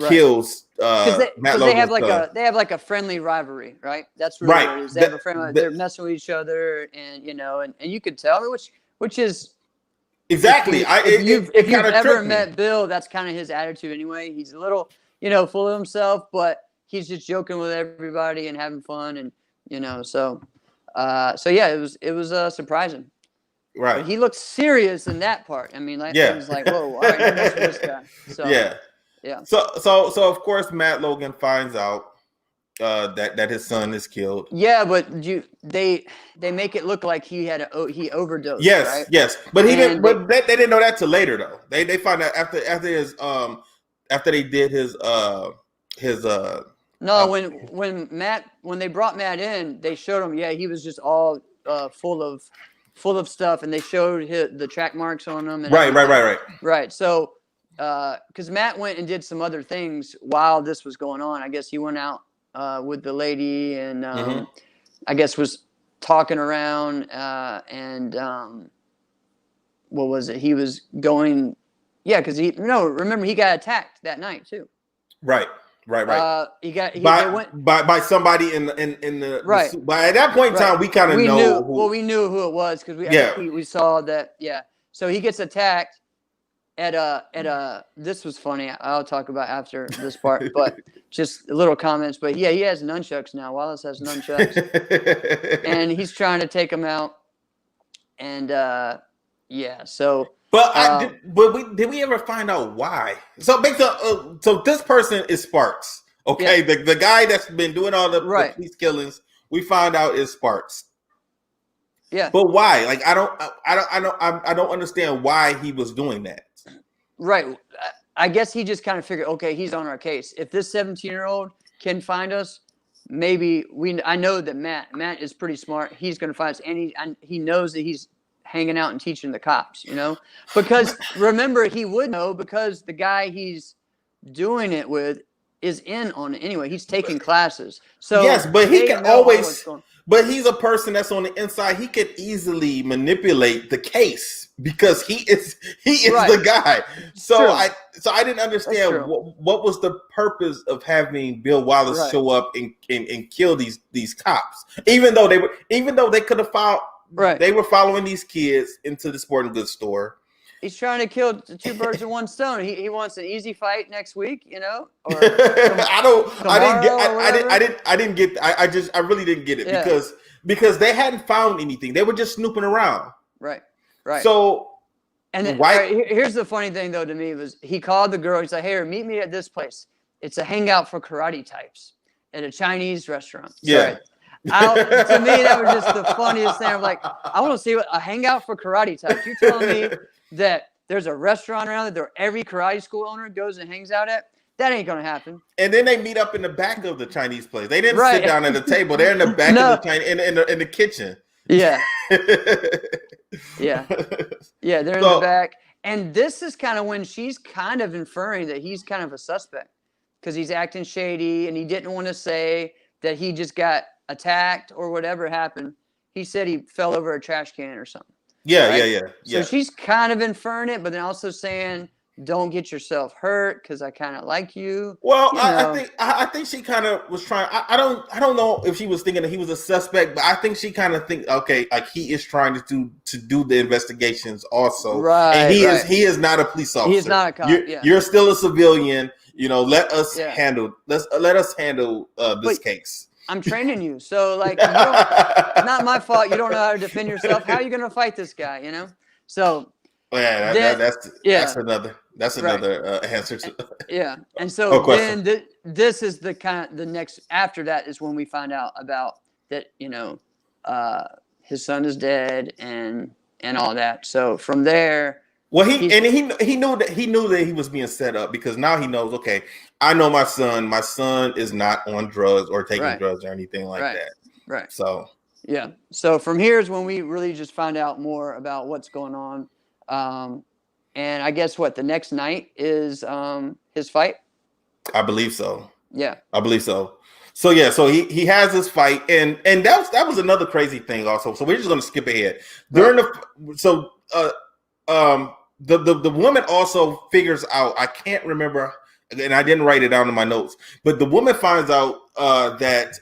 kills Matt Logan's son. They have like a friendly rivalry, right? That's really what it is. They have a friendly. They're messing with each other, and and you could tell, which is exactly. If you've ever met Bill, that's kind of his attitude anyway. He's a little full of himself, but he's just joking with everybody and having fun, and so yeah, it was surprising. Right. But he looked serious in that part. I mean, it was like, whoa, all right, this guy. So, yeah. So of course Matt Logan finds out that his son is killed. Yeah, but they make it look like he overdosed. Yes, right? yes. But they didn't know that till later though. They find out after they did his No, when they brought Matt in, they showed him. Yeah, he was just all full of stuff, and they showed the track marks on him. And right. So. Because Matt went and did some other things while this was going on. I guess he went out with the lady and I guess was talking around and what was it? He was going, because remember he got attacked that night too. Right. They went by somebody in the right. But at that point in time, we kind of know. We knew who it was because we saw that. Yeah. So he gets attacked. At a this was funny. I'll talk about after this part, but just little comments. But yeah, he has nunchucks now. Wallace has nunchucks, and he's trying to take him out. And so. But did we ever find out why? So so this person is Sparks. Okay, the guy that's been doing all the police killings, we found out is Sparks. Yeah. But why? Like I don't understand why he was doing that. Right. I guess he just kind of figured, okay, he's on our case. If this 17-year-old can find us, maybe I know that Matt is pretty smart. He's going to find us, and he knows that he's hanging out and teaching the cops, because remember, he would know because the guy he's doing it with is in on it anyway. He's taking classes. So yes, but he can always. But he's a person that's on the inside. He could easily manipulate the case because he is Right. the guy. So True. I didn't understand what was the purpose of having Bill Wallace show up and kill these cops, even though they could have found they were following these kids into the sporting goods store. He's trying to kill two birds with one stone. He wants an easy fight next week, or I really didn't get it because they hadn't found anything. They were just snooping around. Right. So, and then, here's the funny thing though to me was he called the girl. He's like, "Hey, meet me at this place. It's a hangout for karate types at a Chinese restaurant." Yeah. To me, that was just the funniest thing. I'm like, I want to see a hangout for karate types. You're telling me that there's a restaurant around there every karate school owner goes and hangs out at? That ain't gonna happen. And then they meet up in the back of the Chinese place. They didn't sit down at the table. They're in the back of the Chinese in the kitchen. Yeah. Yeah. They're in the back. And this is kind of when she's kind of inferring that he's kind of a suspect because he's acting shady and he didn't want to say that he just got attacked or whatever happened. He said he fell over a trash can or something. Yeah. So she's kind of inferring it, but then also saying, "Don't get yourself hurt because I kind of like you." Well, I think she kind of was trying. I don't know if she was thinking that he was a suspect, but I think she kind of think, okay, like he is trying to do the investigations also, right? And he is not a police officer. He's not a cop. You're still a civilian. Let us handle this case. I'm training you, so like, it's not my fault. You don't know how to defend yourself. How are you going to fight this guy? So that's another answer to and so then this is the next after that is when we find out about that his son is dead and all that. So from there. Well, he knew that he was being set up because now he knows. Okay, I know my son. My son is not on drugs or taking drugs or anything like that. Right. So yeah. So from here is when we really just find out more about what's going on. And I guess the next night is his fight. I believe so. Yeah, I believe so. So he has this fight, and that was another crazy thing also. So we're just gonna skip ahead during the woman also figures out, I can't remember, and I didn't write it down in my notes, but the woman finds out that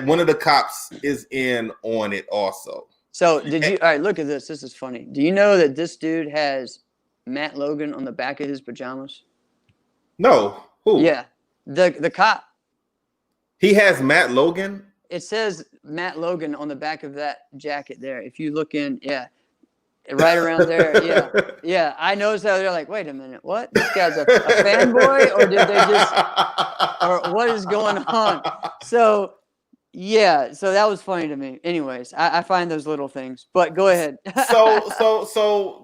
one of the cops is in on it also. So all right, look at this. This is funny. Do you know that this dude has Matt Logan on the back of his pajamas? No. Who? Yeah. The cop. He has Matt Logan? It says Matt Logan on the back of that jacket there. If you look in, right around there, yeah. I noticed that they're like, wait a minute, what? This guy's a fanboy, or did they just, or what is going on? So that was funny to me. Anyways, I find those little things, but go ahead. so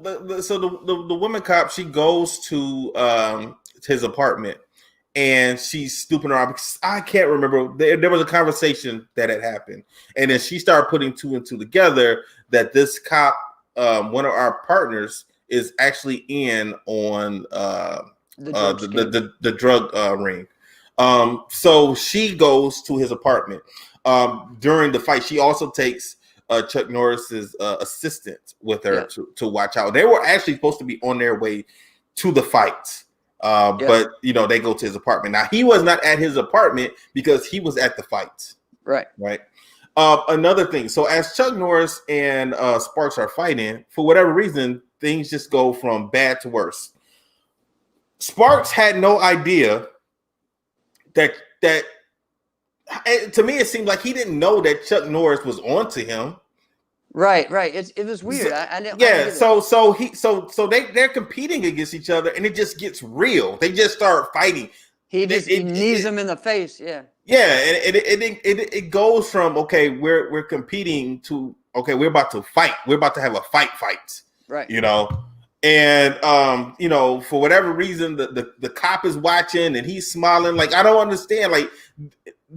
the woman cop, she goes to his apartment and she's snooping around because I can't remember. There was a conversation that had happened, and then she started putting two and two together that this cop, one of our partners, is actually in on the drug ring. So she goes to his apartment. During the fight, she also takes Chuck Norris's assistant with her to watch out. They were actually supposed to be on their way to the fight, but they go to his apartment. Now he was not at his apartment because he was at the fight. Right. Another thing. So as Chuck Norris and Sparks are fighting, for whatever reason, things just go from bad to worse. Sparks had no idea that to me, it seemed like he didn't know that Chuck Norris was onto him. Right. It was weird. So they're competing against each other, and it just gets real. They just start fighting. He knees him in the face. Yeah. Yeah, and it goes from we're competing to we're about to fight. We're about to have a fight. Right. And for whatever reason, the cop is watching and he's smiling. Like, I don't understand. Like,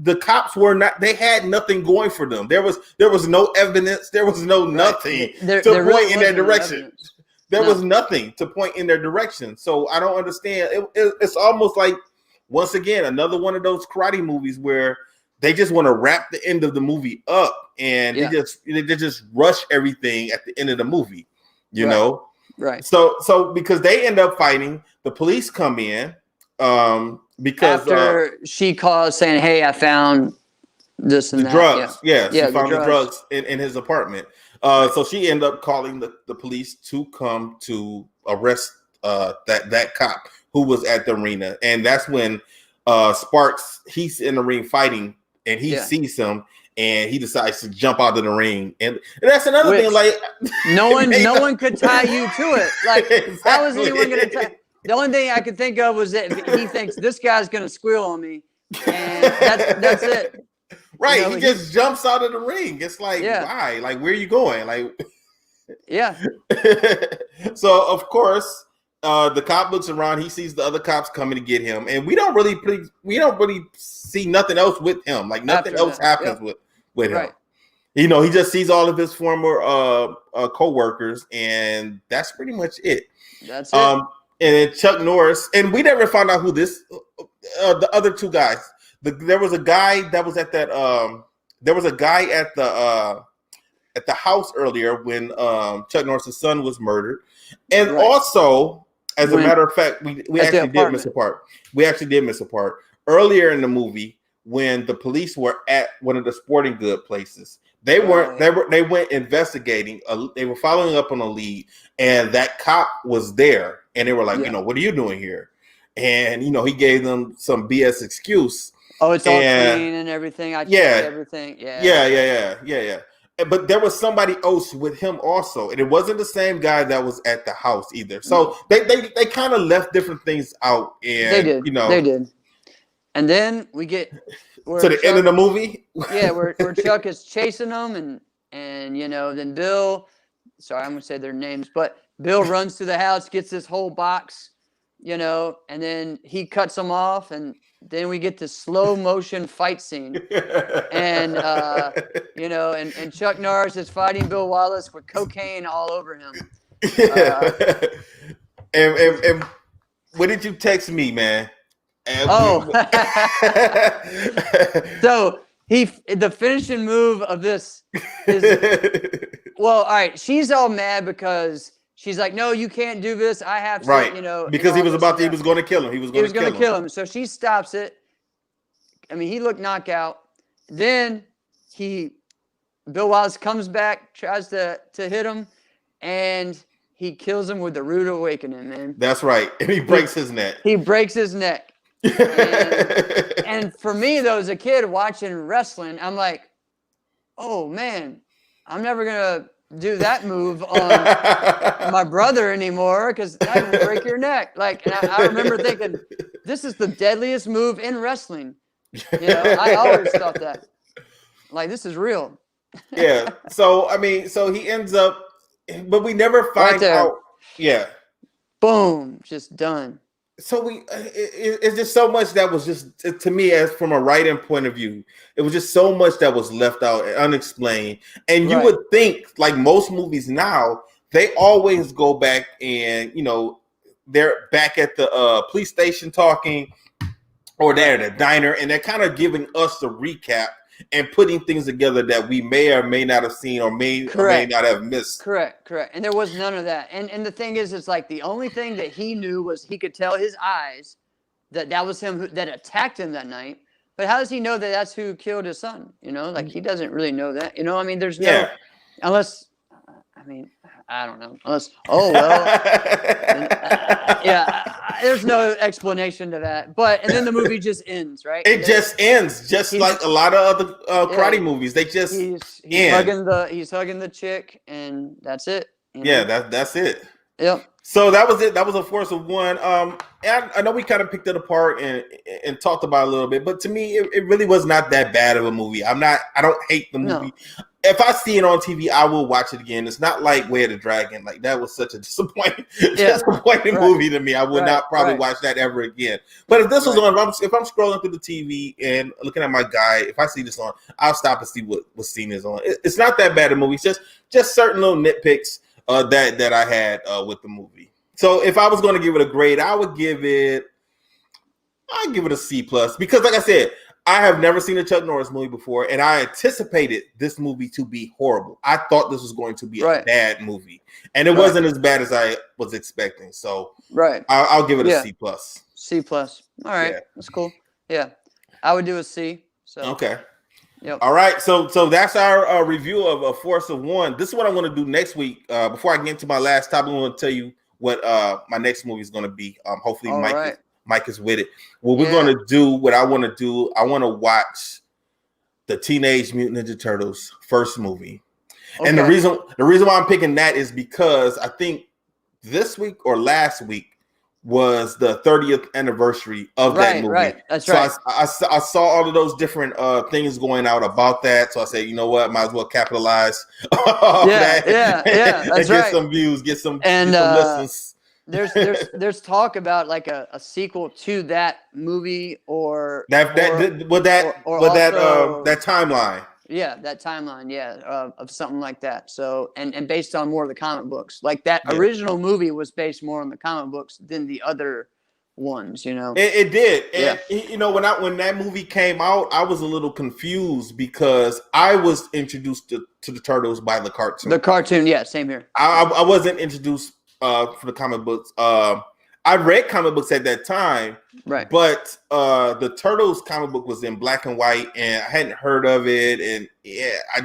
the cops they had nothing going for them. There was no evidence. There was no nothing to point in their direction. There was nothing to point in their direction. So I don't understand. It's almost like, once again, another one of those karate movies where they just want to wrap the end of the movie up and they just rush everything at the end of the movie. you Right. know. Right. So because they end up fighting, the police come in because After she calls saying, "Hey, I found this and the that." drugs. Yeah, she the found the drugs in his apartment. So she ended up calling the police to come to arrest that cop who was at the arena, and that's when Sparks, he's in the ring fighting, and he sees him, and he decides to jump out of the ring, and that's another thing. Like no one could tie you to it. Like exactly. How is anyone going to tie? The only thing I could think of was that he thinks this guy's going to squeal on me, and that's it. Right, he just jumps out of the ring. It's like, why? Like, where are you going? Like, yeah. So of course, the cop looks around. He sees the other cops coming to get him, and we don't really see nothing else with him. Like nothing else happens with him. You know, he just sees all of his former co-workers, and that's pretty much it. That's it. And then Chuck Norris, and we never found out who this the other two guys. There was a guy that was at that. There was a guy at the house earlier when Chuck Norris' son was murdered, and also, as a matter of fact, we actually did miss a part. We actually did miss a part earlier in the movie when the police were at one of the sporting good places. They weren't. They went investigating. They were following up on a lead, and that cop was there, and they were like, you know, what are you doing here? And you know, he gave them some BS excuse. Oh, it's all clean and everything. I checked everything. Yeah. But there was somebody else with him also, and it wasn't the same guy that was at the house either. So they kind of left different things out, and they did. You know, they did. And then we get to the end of the movie. where Chuck is chasing them, and you know, then Bill. Sorry, I'm gonna say their names, but Bill runs to the house, gets this whole box, you know, and then he cuts them off, and then we get this slow motion fight scene, and you know, and Chuck Norris is fighting Bill Wallace with cocaine all over him. And what did you text me, man? So the finishing move of this is well, all right. She's all mad because she's like, "No, you can't do this. I have to," you know, because he was going to kill him. He was going to kill him. So she stops it. I mean, he looked knockout. Then Bill Wallace comes back, tries to hit him, and he kills him with the rude awakening, man. That's right. And he breaks his neck. He breaks his neck. And for me, though, as a kid watching wrestling, I'm like, oh, man, I'm never going to do that move on my brother anymore because that will break your neck. Like, and I remember thinking, this is the deadliest move in wrestling. You know, I always thought that. Like, this is real. Yeah. So, I mean, so he ends up, but we never find out. Yeah. Boom. Just done. So it's just so much that was just, to me, as from a writing point of view, it was just so much that was left out and unexplained. And you would think, like most movies now, they always go back and, you know, they're back at the police station talking, or they're at a diner, and they're kind of giving us the recap and putting things together that we may or may not have seen or may not have missed. Correct. And there was none of that. And the thing is, it's like the only thing that he knew was he could tell his eyes that was him that attacked him that night. But how does he know that that's who killed his son? You know, like he doesn't really know that. You know, I mean, there's no, unless, I mean, I don't know. Unless, there's no explanation to that. And then the movie just ends, right? It just ends, just like a lot of other karate movies. They just he's hugging the chick, and that's it. You know? Yeah, that's it. Yep. So that was it. That was a force of one. And I know we kind of picked it apart and talked about it a little bit, but to me, it really was not that bad of a movie. I don't hate the movie. No. If I see it on TV, I will watch it again. It's not like Way of the Dragon. Like that was such a disappointing movie to me. I would not probably watch that ever again. But if this was on, if I'm scrolling through the TV and looking at my guide, if I see this on, I'll stop and see what scene is on. It's not that bad a movie. It's just certain little nitpicks that I had with the movie. So if I was going to give it a grade, I'd give it a C+, because like I said, I have never seen a Chuck Norris movie before, and I anticipated this movie to be horrible. I thought this was going to be a bad movie, and it wasn't as bad as I was expecting. So, I'll give it a C plus. C plus. All right, that's cool. Yeah, I would do a C. So okay. Yep. All right. So that's our review of A Force of One. This is what I want to do next week. Before I get into my last topic, I want to tell you what my next movie is going to be. Hopefully, Mike is with it. What we're going to do, what I want to do, I want to watch the Teenage Mutant Ninja Turtles first movie. Okay. And the reason why I'm picking that is because I think this week or last week was the 30th anniversary of that movie. Right. That's right. I saw all of those different things going out about that. So I said, you know what, might as well capitalize on that. That's and get some views, get some listens. There's talk about like a sequel to that movie or that timeline. Yeah, that timeline, of something like that. So and based on more of the comic books. Like that original movie was based more on the comic books than the other ones, you know. It did. And you know, when that movie came out, I was a little confused because I was introduced to the Turtles by the cartoon. The cartoon, same here. I wasn't introduced for the comic books. I read comic books at that time, right? But the Turtles comic book was in black and white, and I hadn't heard of it, and I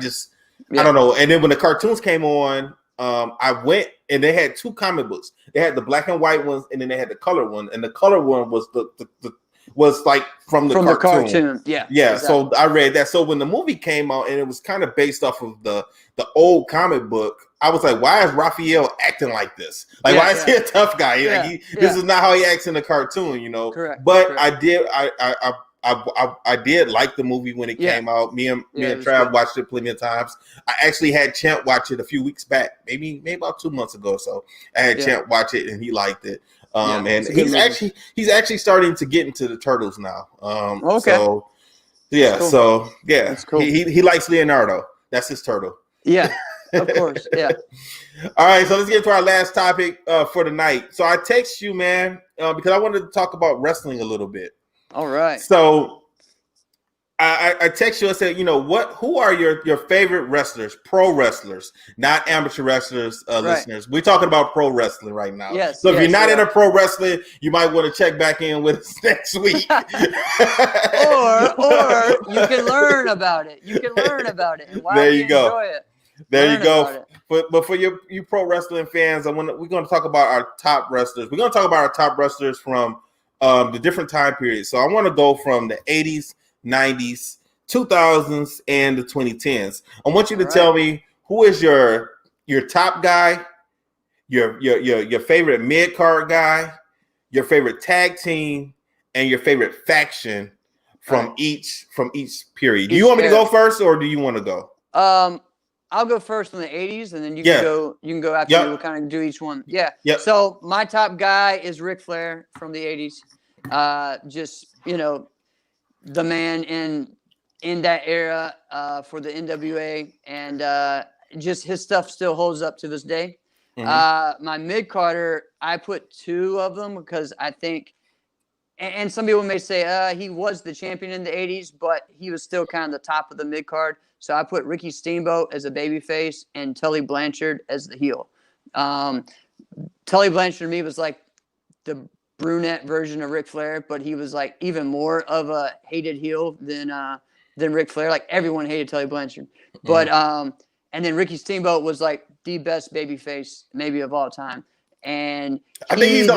don't know. And then when the cartoons came on, I went and they had two comic books. They had the black and white ones, and then they had the color one, and the color one was was like from the cartoon. Yeah. Exactly. So I read that. So when the movie came out, and it was kind of based off of the old comic book, I was like, why is Raphael acting like this? Like, why is he a tough guy? This is not how he acts in the cartoon, you know. Correct. But I did like the movie when it came out. Me and Trav watched it plenty of times. I actually had Champ watch it a few weeks back, maybe about 2 months ago. So I had Champ watch it, and he liked it. And he's actually starting to get into the Turtles now. Okay. So cool. So that's cool. He likes Leonardo. That's his turtle. Yeah. Of course, All right, so let's get to our last topic for the night. So I text you, man, because I wanted to talk about wrestling a little bit. All right. So I text you and said, you know, who are your favorite wrestlers, pro wrestlers, not amateur wrestlers, listeners? We're talking about pro wrestling right now. Yes. So if you're not into pro wrestling, you might want to check back in with us next week. or you can learn about it. And there you go. Enjoy it. There you go. But for you pro wrestling fans, we're going to talk about our top wrestlers. We're going to talk about our top wrestlers from the different time periods. So I want to go from the 80s, 90s, 2000s, and the 2010s. I want you to tell me who is your top guy, your favorite mid card guy, your favorite tag team, and your favorite faction from each period. Do you want me to go first, or do you want to go? I'll go first in the 80s, and then you can go. You can go after me. We'll kind of do each one. Yeah. Yep. So my top guy is Ric Flair from the 80s. Just the man in that era for the NWA, and just his stuff still holds up to this day. Mm-hmm. My mid carder, I put two of them because I think, and some people may say he was the champion in the 80s, but he was still kind of the top of the mid card. So I put Ricky Steamboat as a babyface and Tully Blanchard as the heel. Tully Blanchard to me was like the brunette version of Ric Flair, but he was like even more of a hated heel than Ric Flair. Like everyone hated Tully Blanchard, but and then Ricky Steamboat was like the best babyface maybe of all time. And I think he's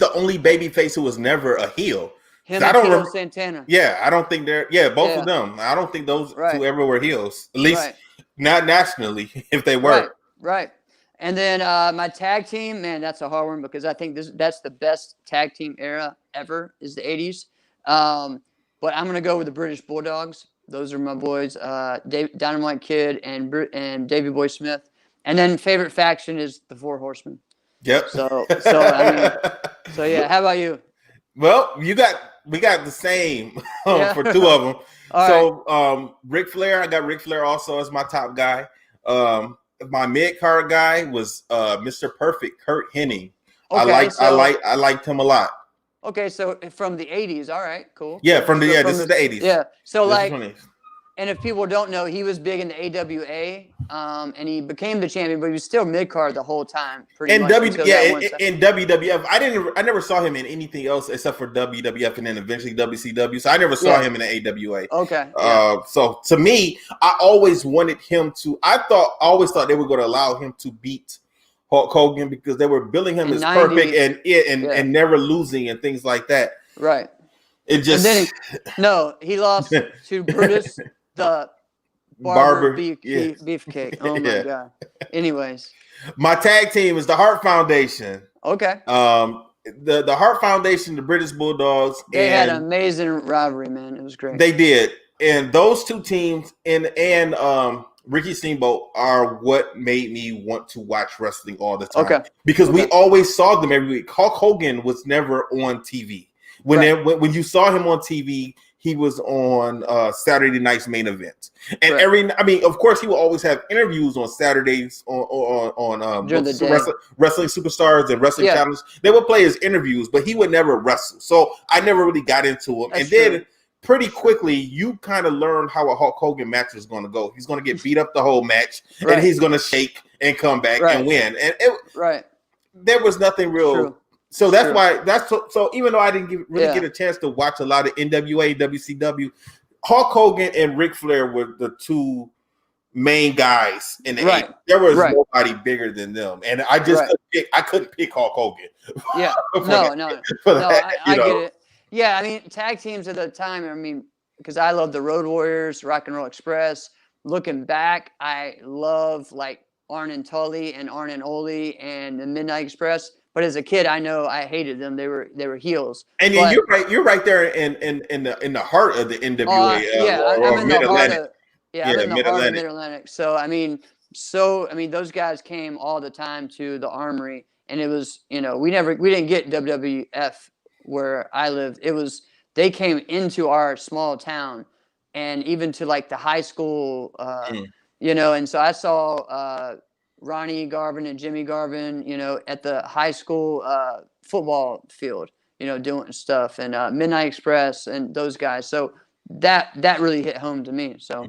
the only babyface who was never a heel. Him and Tito Santana. Yeah, I don't think they're. Yeah, both of them. I don't think those two ever were heels. At least not nationally, if they were. Right. And then my tag team, man, that's a hard one because I think that's the best tag team era ever is the 80s. But I'm gonna go with the British Bulldogs. Those are my boys, Dynamite Kid and Davey Boy Smith. And then favorite faction is the Four Horsemen. Yep. So I mean, yeah. How about you? Well, we got the same for two of them. So Ric Flair, I got Ric Flair also as my top guy. My mid card guy was Mr. Perfect, Kurt Hennig. Okay, I liked him a lot. Okay, so from the 80s. All right, cool. Yeah, So this is the 80s. Yeah. So This is like, 20s. and if people don't know, he was big in the AWA, and he became the champion, but he was still mid card the whole time, pretty And much until that one time. in WWF, I never saw him in anything else except for WWF and then eventually WCW. So I never saw him in the AWA. Okay. So to me, I always wanted him to. I always thought they were going to allow him to beat Hulk Hogan because they were billing him as 90s, perfect and never losing and things like that. Right. It just he lost to Brutus the Barber Beefcake. Oh my god. Anyways, my tag team is the Hart Foundation. Okay. The Hart Foundation, the British Bulldogs. They had an amazing rivalry, man. It was great. They did, and those two teams and Ricky Steamboat are what made me want to watch wrestling all the time. Okay. Because we always saw them every week. Hulk Hogan was never on TV. When you saw him on TV, he was on Saturday night's Main Event, and of course, he will always have interviews on Saturdays on wrestling superstars and wrestling channels. They would play his interviews, but he would never wrestle. So I never really got into him. Then pretty quickly, you kind of learn how a Hulk Hogan match is going to go. He's going to get beat up the whole match, and he's going to shake and come back and win. And there was nothing real. True. So that's why so even though I didn't get a chance to watch a lot of NWA, WCW, Hulk Hogan and Ric Flair were the two main guys in the 80s. There was nobody bigger than them, and I just couldn't pick Hulk Hogan. Yeah, I get it. Yeah, I mean tag teams at the time. I mean, because I love the Road Warriors, Rock and Roll Express. Looking back, I love like Arn and Tully and Arn and Ole and the Midnight Express. But as a kid, I know I hated them. They were heels. And you're right. You're right there in the heart of the NWA. I'm in the heart of Mid-Atlantic. So I mean, those guys came all the time to the Armory, and it was we didn't get WWF where I lived. They came into our small town, and even to like the high school, and so I saw. Ronnie Garvin and Jimmy Garvin, at the high school football field, doing stuff, and Midnight Express and those guys. So that really hit home to me. So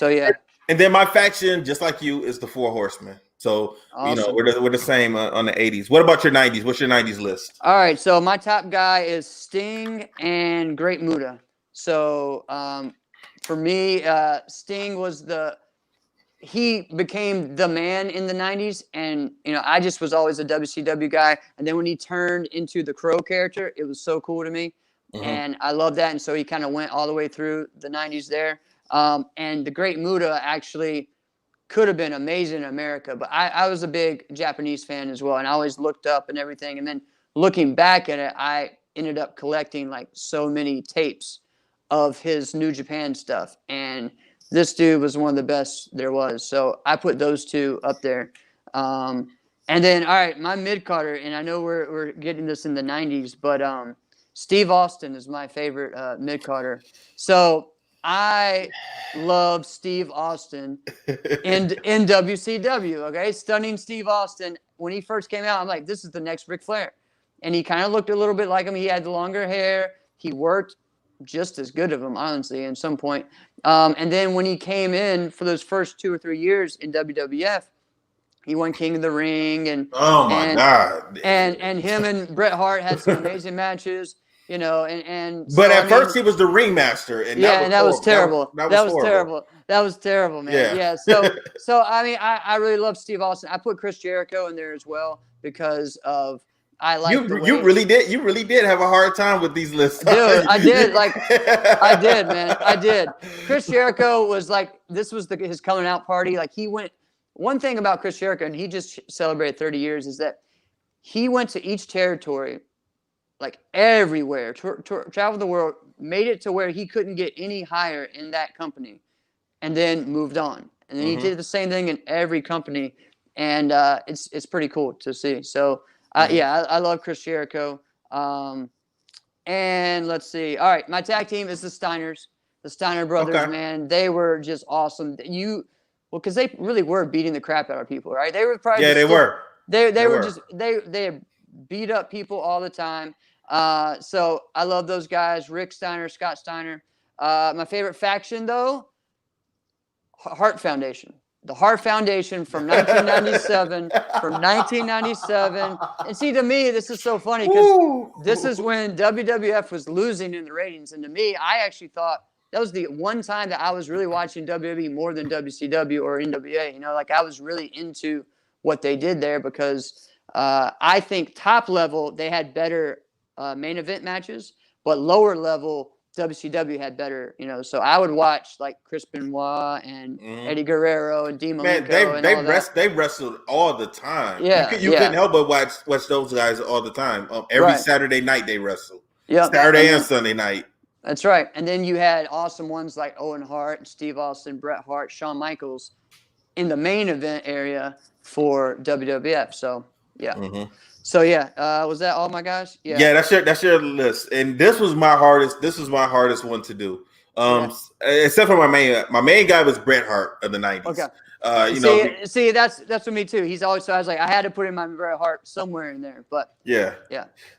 yeah. And then my faction, just like you, is the Four Horsemen. So awesome. We're the same on the 80s. What about your 90s? What's your 90s list? All right, so my top guy is Sting and Great Muta. So for me, Sting was he became the man in the 90s, and I just was always a WCW guy, and then when he turned into the Crow character, it was so cool to me, and I love that. And so he kind of went all the way through the 90s there, and the Great Muta actually could have been amazing in America, but I was a big Japanese fan as well, and I always looked up and everything. And then looking back at it, I ended up collecting like so many tapes of his New Japan stuff, and this dude was one of the best there was. So I put those two up there. And then, all right, my mid-carder, and I know we're getting this in the 90s, but Steve Austin is my favorite mid-carder. So I love Steve Austin in WCW, okay? Stunning Steve Austin. When he first came out, I'm like, this is the next Ric Flair. And he kind of looked a little bit like him. He had the longer hair. He worked just as good of him, honestly, at some point. And then when he came in for those first 2 or 3 years in WWF, he won King of the Ring, and God, and him and Bret Hart had some amazing matches, but at first he was the ringmaster, and that was terrible. That was terrible. That was terrible, man. Yeah. So I mean, I really love Steve Austin. I put Chris Jericho in there as well because of. You really did have a hard time with these lists. Dude, I did. I did, man. I did. Chris Jericho was like, this was his coming out party. Like one thing about Chris Jericho, and he just celebrated 30 years, is that he went to each territory, like everywhere, traveled the world, made it to where he couldn't get any higher in that company, and then moved on. And then he did the same thing in every company, and it's pretty cool to see. So. I love Chris Jericho. And let's see. All right, my tag team is the Steiners. The Steiner brothers, man, they were just awesome. Because they really were beating the crap out of people, right? They were probably they were. They were just they beat up people all the time. So I love those guys, Rick Steiner, Scott Steiner. My favorite faction, though, Hart Foundation. The Hart Foundation from 1997. From 1997. And see, to me, this is so funny because this is when WWF was losing in the ratings. And to me, I actually thought that was the one time that I was really watching WWE more than WCW or NWA. You know, like I was really into what they did there because I think top level, they had better main event matches, but lower level, WCW had better, you know. So I would watch like Chris Benoit and Eddie Guerrero and Dean Malenko. They wrestled all the time. Yeah, you couldn't help but watch those guys all the time. Every Saturday night they wrestled. Yeah, Saturday and Sunday night. That's right. And then you had awesome ones like Owen Hart, Steve Austin, Bret Hart, Shawn Michaels in the main event area for WWF. So yeah. So yeah, was that all my guys? Yeah, that's your list. And this was my hardest. This was my hardest one to do. Except for my main guy was Bret Hart of the 90s. Okay. See, that's with me too. He's always, so I was like, I had to put in my Bret Hart somewhere in there. But yeah.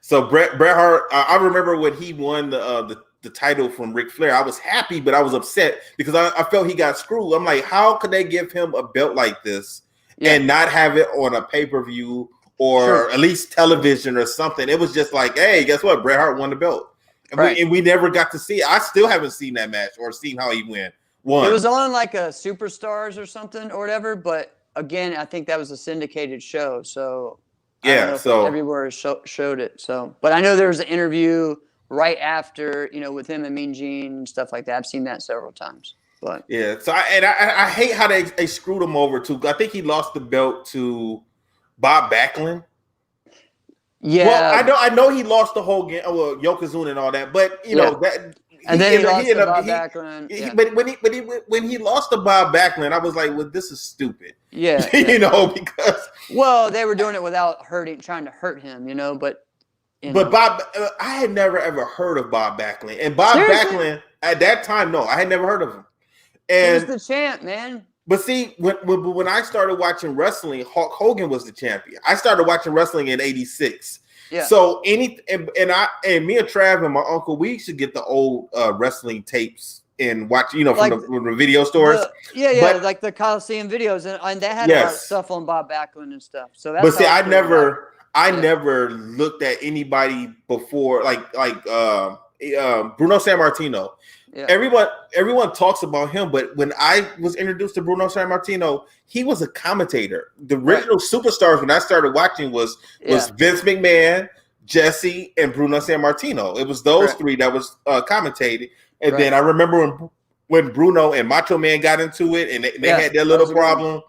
So Bret Hart, I remember when he won the title from Ric Flair. I was happy, but I was upset because I felt he got screwed. I'm like, how could they give him a belt like this and not have it on a pay-per-view or at least television or something? It was just like, hey, guess what? Bret Hart won the belt. And we never got to see it. I still haven't seen that match or seen how he won. It was on like a Superstars or something or whatever. But again, I think that was a syndicated show. So so everywhere showed it. So, but I know there was an interview right after, you know, with him and Mean Gene and stuff like that. I've seen that several times. But so I hate how they screwed him over too. I think he lost the belt to Bob Backlund. Yeah. Well, I know he lost the whole game. Well, Yokozuna and all that, but you know that. And then he lost to Bob Backlund. But when he lost to Bob Backlund, I was like, well, this is stupid. Yeah. You know, because they were doing it without trying to hurt him, you know, but Bob, I had never ever heard of Bob Backlund. And Bob Backlund at that time, no, I had never heard of him. And he was the champ, man. But see, when I started watching wrestling, Hulk Hogan was the champion. I started watching wrestling in '86. Yeah. So me and Trav and my uncle, we used to get the old wrestling tapes and watch, you know, from the video stores. Like the Coliseum videos, and they had a lot of stuff on Bob Backlund and stuff. So that's. But see, I never looked at anybody before, like Bruno Sammartino. Yeah. Everyone talks about him, but when I was introduced to Bruno Sammartino, he was a commentator. The original superstars when I started watching was Vince McMahon, Jesse, and Bruno Sammartino. It was those three that was commentated. And then I remember when Bruno and Macho Man got into it, and they had their little problem.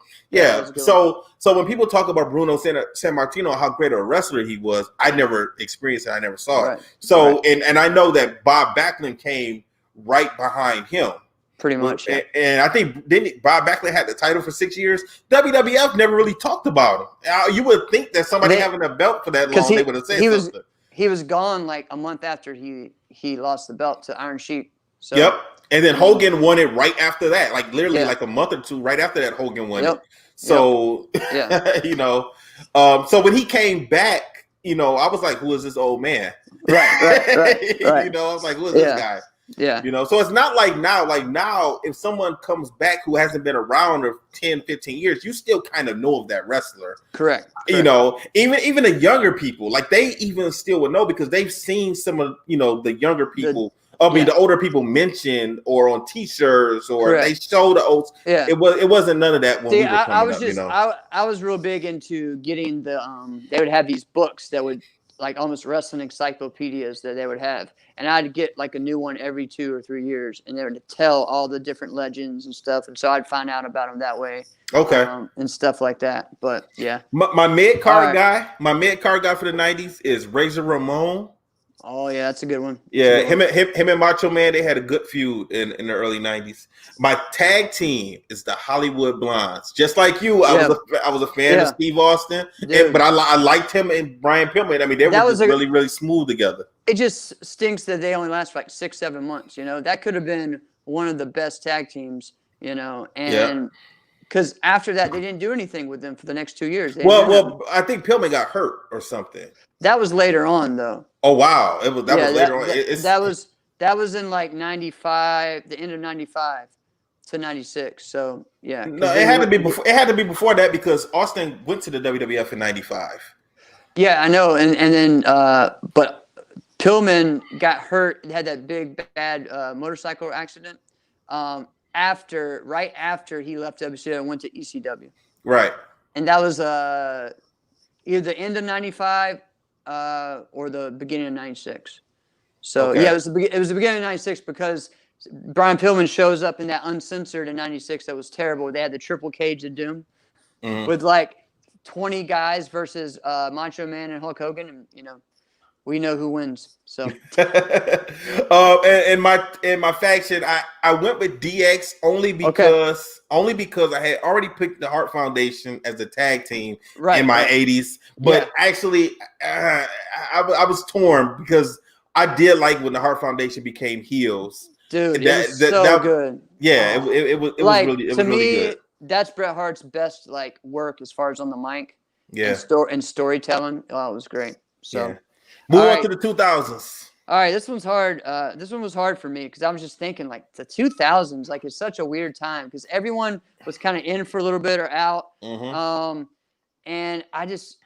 So when people talk about Bruno Sammartino, how great a wrestler he was, I never experienced it. I never saw it. So and I know that Bob Backlund came right behind him, pretty much. And I think Bob Backlund had the title for 6 years. WWF never really talked about him. You would think that somebody having a belt for that long, they would have said something. He was gone like a month after he lost the belt to Iron Sheik. So, and then Hogan won it right after that, like literally like a month or two right after that. Hogan won it. So you know, so when he came back, you know, I was like, who is this old man? Right. You know, I was like, who is this guy? Yeah. You know, so it's not like now, if someone comes back who hasn't been around for 10, 15 years, you still kind of know of that wrestler. Correct. You know, even the younger people, like they even still would know because they've seen some of, you know, the younger people, the older people mentioned or on T-shirts or they show the old. Yeah. It wasn't none of that when we were coming up. I was real big into getting the they would have these books that would like almost wrestling encyclopedias that they would have. And I'd get like a new one every 2 or 3 years and they would tell all the different legends and stuff. And so I'd find out about them that way. Okay. And stuff like that. But yeah. My mid-card guy for the 90s is Razor Ramon. Oh yeah, that's a good one. Yeah, him and Macho Man, they had a good feud in the early 90s. My tag team is the Hollywood Blondes. Just like you, I was a fan of Steve Austin, but I liked him and Brian Pillman. I mean, they were just really, really smooth together. It just stinks that they only last for like 6-7 months. You know, that could have been one of the best tag teams. You know, and because after that they didn't do anything with them for the next 2 years. I think Pillman got hurt or something. That was later on though. Oh wow, that was later on. That was in like 95, the end of 95 to 96. So yeah. No, it had to be before. It had to be before that because Austin went to the WWF in 95. Yeah, I know, and then but Pillman got hurt, had that big bad motorcycle accident. Right after he left WCW and went to ECW. Right. And that was either the end of 95 or the beginning of 96. So okay. yeah, it was the beginning of 96 because Brian Pillman shows up in that uncensored in 96 that was terrible. They had the Triple Cage of Doom with like 20 guys versus Macho Man and Hulk Hogan, and we know who wins. So in my faction, I went with DX only because I had already picked the Hart Foundation as a tag team in my 80s. But actually, I was torn because I did like when the Hart Foundation became heels. Dude, it was so good. Yeah, it was like, really good. That's Bret Hart's best like work as far as on the mic. Yeah, and storytelling. Oh, it was great. So. Yeah. Move on to the 2000s. All right, this one's hard. This one was hard for me because I was just thinking, like, the 2000s, like, it's such a weird time because everyone was kind of in for a little bit or out. And I just,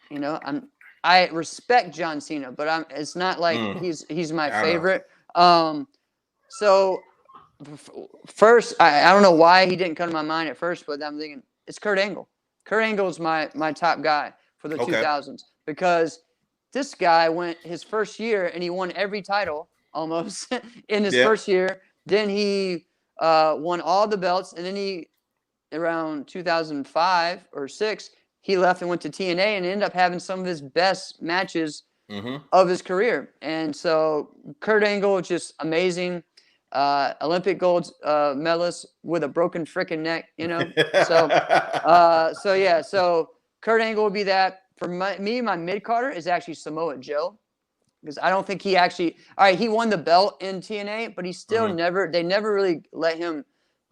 I respect John Cena, but it's not like he's my favorite. So first, I don't know why he didn't come to my mind at first, but I'm thinking it's Kurt Angle. Kurt Angle is my top guy for the 2000s because this guy went his first year and he won every title almost in his first year. Then he won all the belts, and then around 2005 or 6, he left and went to TNA and ended up having some of his best matches of his career. And so Kurt Angle is just amazing. Olympic gold medalist with a broken freaking neck, So Kurt Angle would be that. For my mid-carder is actually Samoa Joe, because I don't think he actually – all right, he won the belt in TNA, but he still they never really let him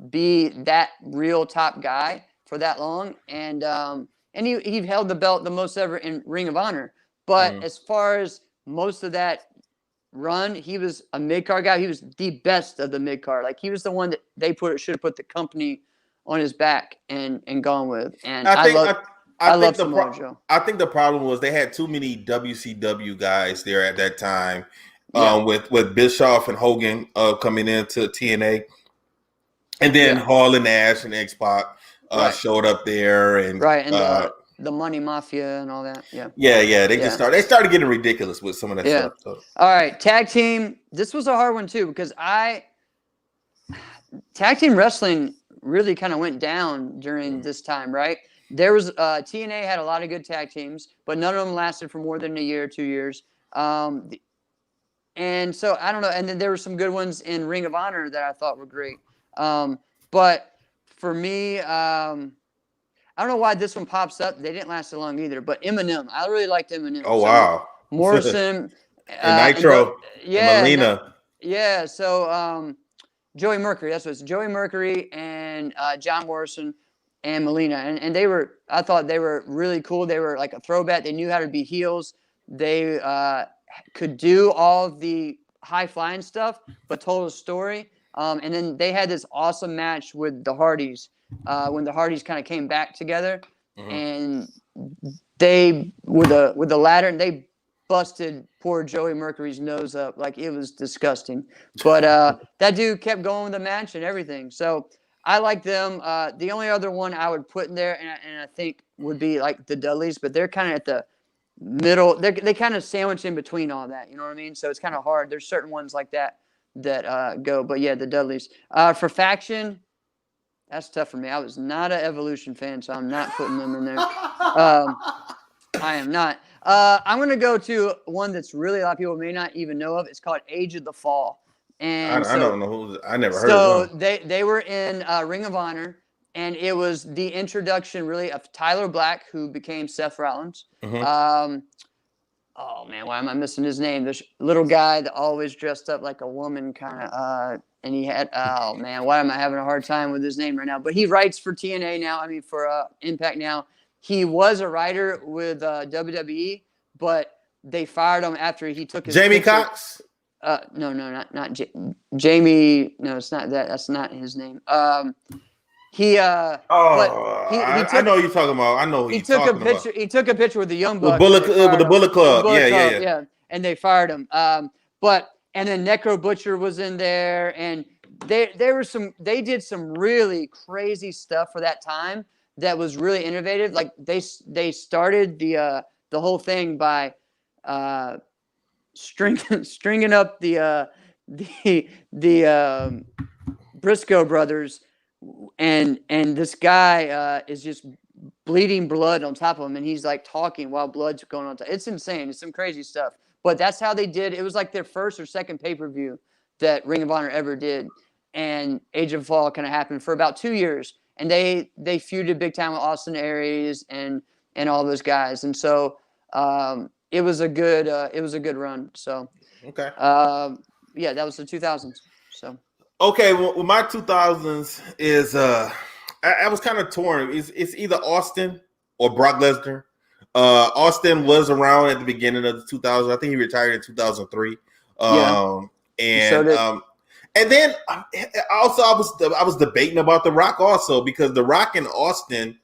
be that real top guy for that long. And he held the belt the most ever in Ring of Honor. But as far as most of that run, he was a mid-card guy. He was the best of the mid-card. Like, he was the one that they should have put the company on his back and gone with. And I think the problem was they had too many WCW guys there at that time, with Bischoff and Hogan coming into TNA, and then Hall and Nash and X-Pac showed up there, and the Money Mafia and all that. They started getting ridiculous with some of that stuff. So. All right, tag team. This was a hard one too because tag team wrestling really kind of went down during this time, right? There was TNA had a lot of good tag teams, but none of them lasted for more than a year or 2 years. And so I don't know. And then there were some good ones in Ring of Honor that I thought were great. But for me, I don't know why this one pops up. They didn't last so long either. But Eminem, I really liked Eminem. Oh wow, Morrison, and Nitro, and Melina. So Joey Mercury. That's what it's. Joey Mercury and John Morrison. And Melina, and I thought they were really cool. They were like a throwback. They knew how to be heels. They could do all of the high flying stuff, but told a story. And then they had this awesome match with the Hardys when the Hardys kind of came back together, and they with the ladder, and they busted poor Joey Mercury's nose up like it was disgusting. But that dude kept going with the match and everything. So. I like them. The only other one I would put in there, and I think would be like the Dudleys, but they're kind of at the middle. They kind of sandwich in between all that. You know what I mean? So it's kind of hard. There's certain ones like that go. But yeah, the Dudleys. For faction, that's tough for me. I was not an Evolution fan, so I'm not putting them in there. I am not. I'm going to go to one that's really a lot of people may not even know of. It's called Age of the Fall. And I don't know I never heard of them. So they were in Ring of Honor, and it was the introduction really of Tyler Black, who became Seth Rollins. oh man, why am I missing his name? This little guy that always dressed up like a woman, kind of. And he had, oh man, why am I having a hard time with his name right now? But he writes for TNA now. I mean, for Impact now. He was a writer with WWE, but they fired him after he took his Jamie picture. Cox. No, not Jamie. No, it's not that. That's not his name. He but I know who you're talking about. I know who he took a picture. About. He took a picture with the Young Bucks. With the Bullet Club. Yeah. And they fired him. And then Necro Butcher was in there, and they did some really crazy stuff for that time that was really innovative. Like they started the whole thing by stringing up the Briscoe brothers, and this guy is just bleeding blood on top of him, and he's like talking while blood's going on top. It's insane. It's some crazy stuff. But that's how they did. It was like their first or second pay-per-view that Ring of Honor ever did. And Age of Fall kind of happened for about 2 years. And they feuded big time with Austin Aries and all those guys. And so it was a good run. So okay. Yeah, that was the 2000s. So okay, well my 2000s is I was kind of torn. It's either Austin or Brock Lesnar. Austin was around at the beginning of the 2000s. I think he retired in 2003. And then also I was debating about The Rock also, because The Rock and Austin,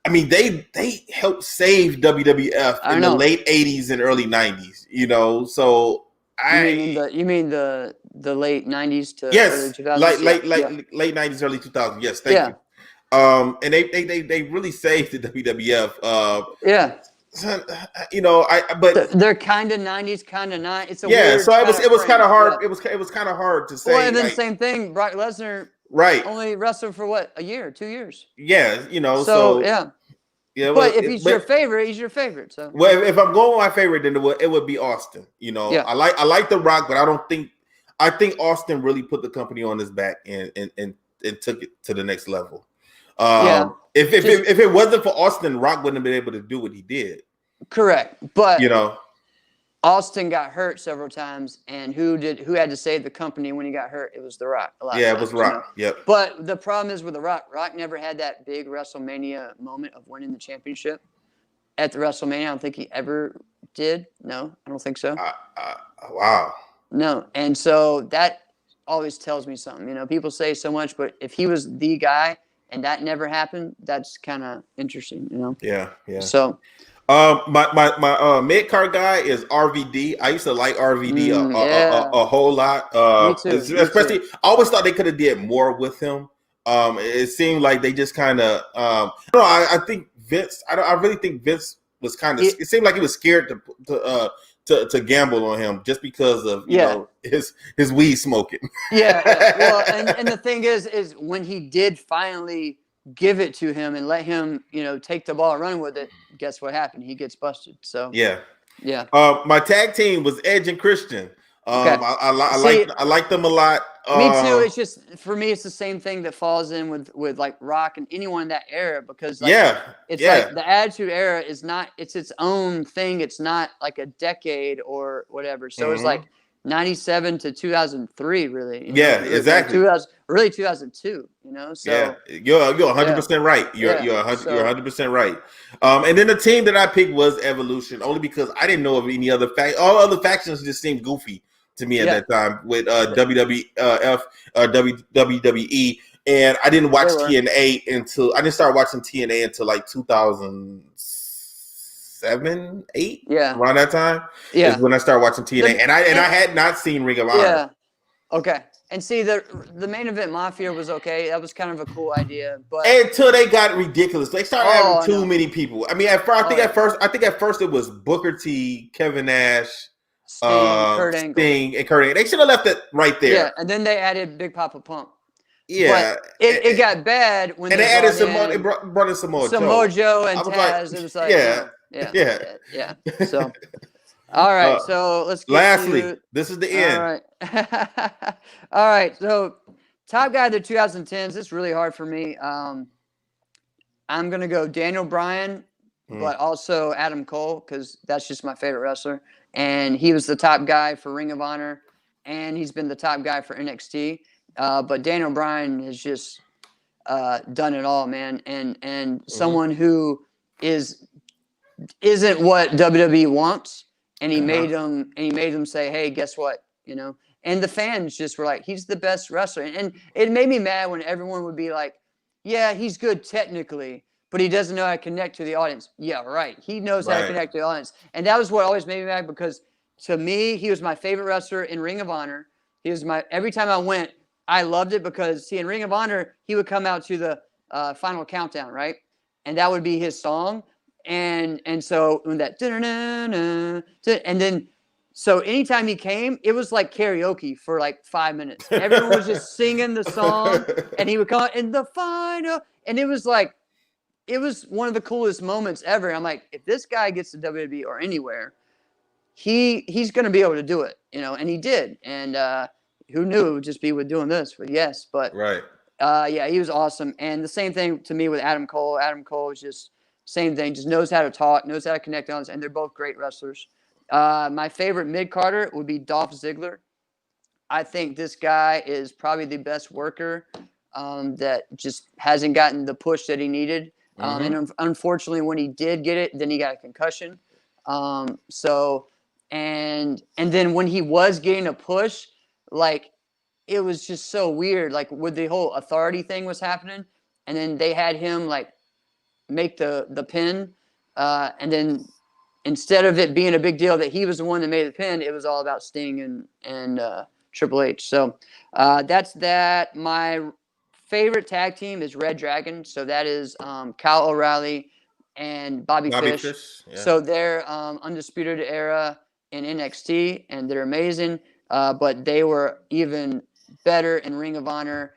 I mean, they helped save WWF in the late 80s and early 90s, you know. So you mean the late 90s to early 2000s? Late 90s, early 2000s. Yes, thank you. And they really saved the WWF. You know, but they're kind of 90s, kind of not. It's a weird so it was kind of hard. Yeah. It was kind of hard to say. Well, and then same thing. Brock Lesnar, only wrestled for what, a year, 2 years. Yeah, you know. So yeah. But if he's your favorite, he's your favorite. So well, if I'm going with my favorite, then it would be Austin. You know, I like The Rock, but I think Austin really put the company on his back and took it to the next level. If it wasn't for Austin, Rock wouldn't have been able to do what he did. Correct, but you know, Austin got hurt several times, and who had to save the company when he got hurt? It was The Rock. It was Rock. You know? Yep. But the problem is with The Rock. Rock never had that big WrestleMania moment of winning the championship at the WrestleMania. I don't think he ever did. No, I don't think so. Wow. No, and so that always tells me something. You know, people say so much, but if he was the guy and that never happened, that's kind of interesting, you know? Yeah. So, my mid card guy is RVD. I used to like RVD a whole lot. Me too. Especially, I always thought they could have did more with him. It seemed like they just kind of, I think Vince. I really think Vince was kind of. It seemed like he was scared to gamble on him just because of you know his weed smoking. Well, and the thing is when he did finally give it to him and let him, you know, take the ball and run with it, guess what happened? He gets busted. So yeah. My tag team was Edge and Christian. I like them a lot. Me too. It's just for me, it's the same thing that falls in with like Rock and anyone in that era, because like, it's like the Attitude Era is not. It's its own thing. It's not like a decade or whatever. So it's like 97 to 2003, really. You know? Exactly. Like 2002. You know. So you're 100% right. You're 100% right. And then the team that I picked was Evolution, only because I didn't know of any other all other factions just seemed goofy to me at that time with WWF, WWE, and I didn't watch TNA until I didn't start watching TNA until like 2007, 8, around that time. Is when I started watching TNA, and I had not seen Ring of Honor. Yeah. Okay. And see, the Main Event Mafia was okay. That was kind of a cool idea, but until they got ridiculous, they started having too many people. I mean, at first it was Booker T, Kevin Nash, Sting, Kurt Angle. They should have left it right there. Yeah, and then they added Big Papa Pump. Yeah, but it got bad when they added Samoa. It brought in Samoa Joe and Taz. It was like yeah. So, all right. So let's get lastly, this is the end. All right. All right. So top guy of the 2010s. It's really hard for me. I'm gonna go Daniel Bryan, but also Adam Cole, because that's just my favorite wrestler. And he was the top guy for Ring of Honor, and he's been the top guy for NXT. But Daniel Bryan has just done it all, man. And someone who isn't what WWE wants, and he made them say, hey, guess what? And the fans just were like, he's the best wrestler. And it made me mad when everyone would be like, yeah, he's good technically, but he doesn't know how to connect to the audience. Yeah, right. He knows how to connect to the audience. And that was what always made me mad, because to me, he was my favorite wrestler in Ring of Honor. He was every time I went, I loved it, because in Ring of Honor, he would come out to the final countdown, right? And that would be his song. And so when that, and then, so anytime he came, it was like karaoke for like 5 minutes. Everyone was just singing the song, and he would come in the final, and it was one of the coolest moments ever. I'm like, if this guy gets to WWE or anywhere, he's going to be able to do it, and he did. And who knew it would just be with doing this? But yes, yeah, he was awesome. And the same thing to me with Adam Cole. Adam Cole is just same thing, just knows how to talk, knows how to connect on, and they're both great wrestlers. My favorite mid-carder would be Dolph Ziggler. I think this guy is probably the best worker that just hasn't gotten the push that he needed. And unfortunately, when he did get it, then he got a concussion. And then when he was getting a push, like, it was just so weird. Like, with the whole authority thing was happening, and then they had him like make the pin, and then instead of it being a big deal that he was the one that made the pin, it was all about Sting and Triple H. So that's that. My favorite tag team is Red Dragon. So that is Kyle O'Reilly and Bobby Fish. Yeah. So they're Undisputed Era in NXT, and they're amazing. But they were even better in Ring of Honor,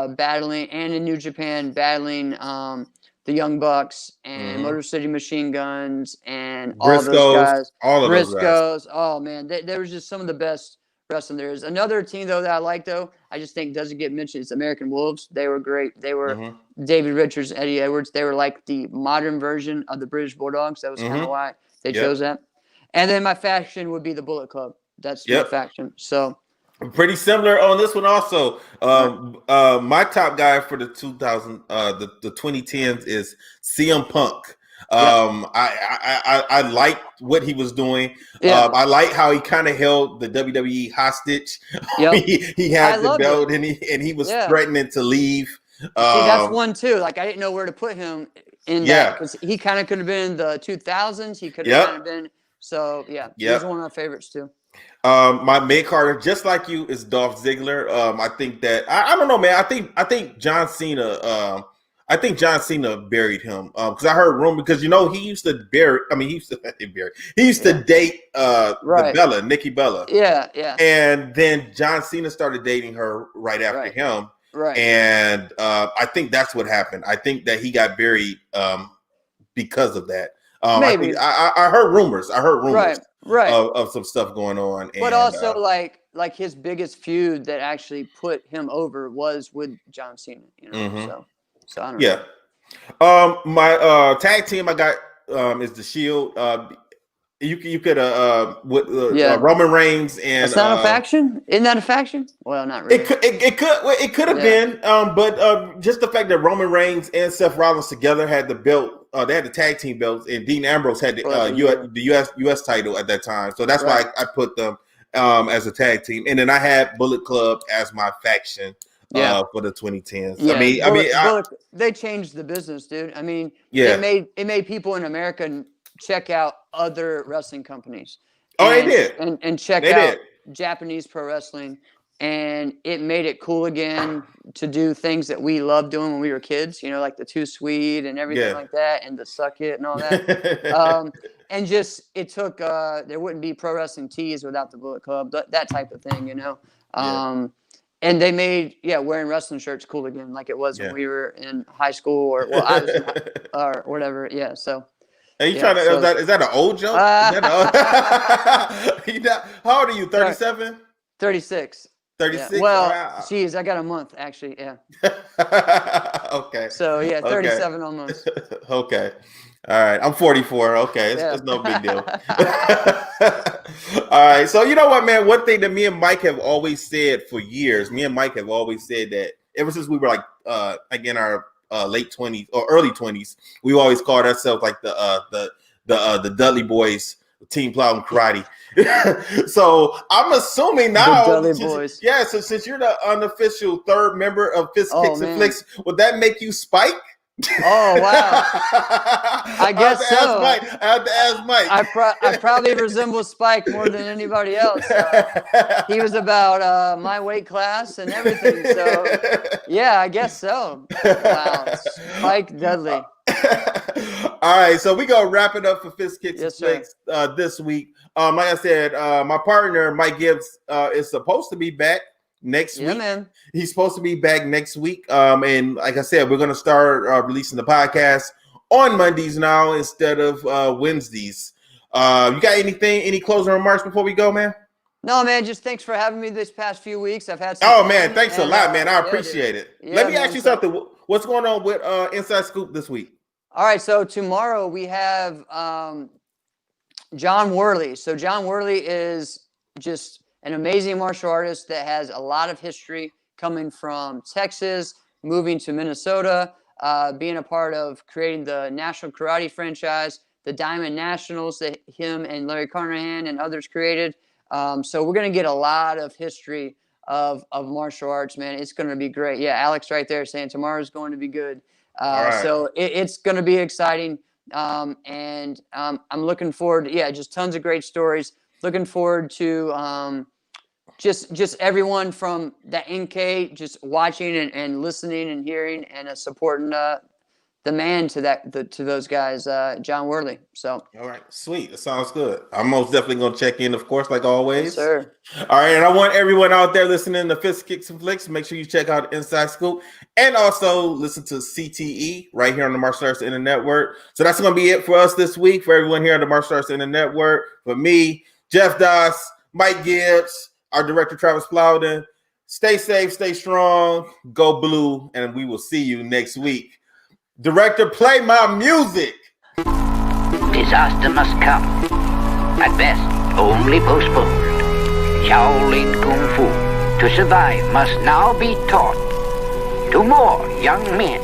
battling, and in New Japan, battling the Young Bucks and Motor City Machine Guns and all those guys. Those guys. Oh, man. They were just some of the best wrestling there is. Another team, though, that I like, though, I just think doesn't get mentioned, is American Wolves. They were great. They were David Richards, Eddie Edwards. They were like the modern version of the British Bulldogs. That was kind of why they chose that. And then my faction would be the Bullet Club. That's my faction. So pretty similar on this one also. My top guy for the 2010s is CM Punk. I liked what he was doing. I like how he kind of held the WWE hostage. He had the belt, and he was threatening to leave. See, that's one too. Like, I didn't know where to put him in that, because he kind of could have been the 2000s. He could have kind of been. So he's one of my favorites too. My mid carder, just like you, is Dolph Ziggler. I think that I don't know, man. I think John Cena. I think John Cena buried him because I heard rumor, because he used to bury. I mean, he used to date Bella, Nikki Bella. Yeah. And then John Cena started dating her right after him. Right. And I think that's what happened. I think that he got buried because of that. Maybe. I heard rumors. Right. Of some stuff going on. But also, like his biggest feud that actually put him over was with John Cena. So I don't know. Yeah. My tag team I got is the Shield. You could Roman Reigns and. It's not a faction. Isn't that a faction? Well, not really. It could have been. But just the fact that Roman Reigns and Seth Rollins together had the belt. They had the tag team belts, and Dean Ambrose had the US title at that time. So that's why I put them as a tag team. And then I had Bullet Club as my faction for the 2010s. Yeah. They changed the business, dude. I mean, it made people in America check out other wrestling companies. They did. And check out Japanese pro wrestling. And it made it cool again to do things that we loved doing when we were kids, like the Too Sweet and everything like that, and the Suck It and all that. And just, it took, there wouldn't be pro wrestling tees without the Bullet Club, that type of thing, And they made, wearing wrestling shirts cool again, like it was when we were in high school or whatever. Yeah. So. Are you trying to, is that an old joke? How old are you? 37? 36. 36. Yeah. Well, geez, I got a month actually. Yeah. Okay. So 37 almost. Okay. All right, I'm 44. Okay, Yeah. it's no big deal. All right, so you know what, man? One thing that me and Mike have always said for years, me and Mike have always said that ever since we were like in our late 20s or early 20s, we always called ourselves like the Dudley Boys, Team Plowing Karate. So I'm assuming now, The Dudley Boys. Yeah. So since you're the unofficial third member of Fist Oh, Kicks and man. Flicks, would that make you Spike? Oh, wow. I guess so. I have to ask Mike. I probably resemble Spike more than anybody else. He was about my weight class and everything. So, yeah, I guess so. Wow. Spike Dudley. All right, so we gonna wrap it up for Fist Kicks Yes, and Flicks this week. Like I said, my partner Mike Gibbs is supposed to be back next week. Man. He's supposed to be back next week. And like I said, we're gonna start releasing the podcast on Mondays now instead of Wednesdays. You got any closing remarks before we go, man? No, man, just thanks for having me this past few weeks. I've had some fun, man, thanks a lot, man. I appreciate it. Yeah, Let me ask you something. What's going on with Inside Scoop this week? All right, so tomorrow we have John Worley. So John Worley is just an amazing martial artist that has a lot of history, coming from Texas, moving to Minnesota, being a part of creating the National Karate franchise, the Diamond Nationals that him and Larry Carnahan and others created. So we're going to get a lot of history of martial arts, man. It's going to be great. Yeah, Alex right there saying tomorrow's going to be good. Right. So it's going to be exciting. And I'm looking forward to, just tons of great stories. Looking forward to just everyone from the NK just watching and listening and hearing and supporting the man to those guys, John Worley. So all right, sweet. That sounds good. I'm most definitely gonna check in, of course, like always. Yes, sir. All right, and I want everyone out there listening to Fist Kicks and Flicks, make sure you check out Inside Scoop and also listen to CTE right here on the Martial Arts Internet Network. So that's gonna be it for us this week. For everyone here on the Martial Arts Internet Network, for me, Jeff Doss, Mike Gibbs, our director Travis Plowden. Stay safe, stay strong, go blue, and we will see you next week. Director, play my music. Disaster must come. At best, only postponed. Shaolin Kung Fu, to survive, must now be taught to more young men.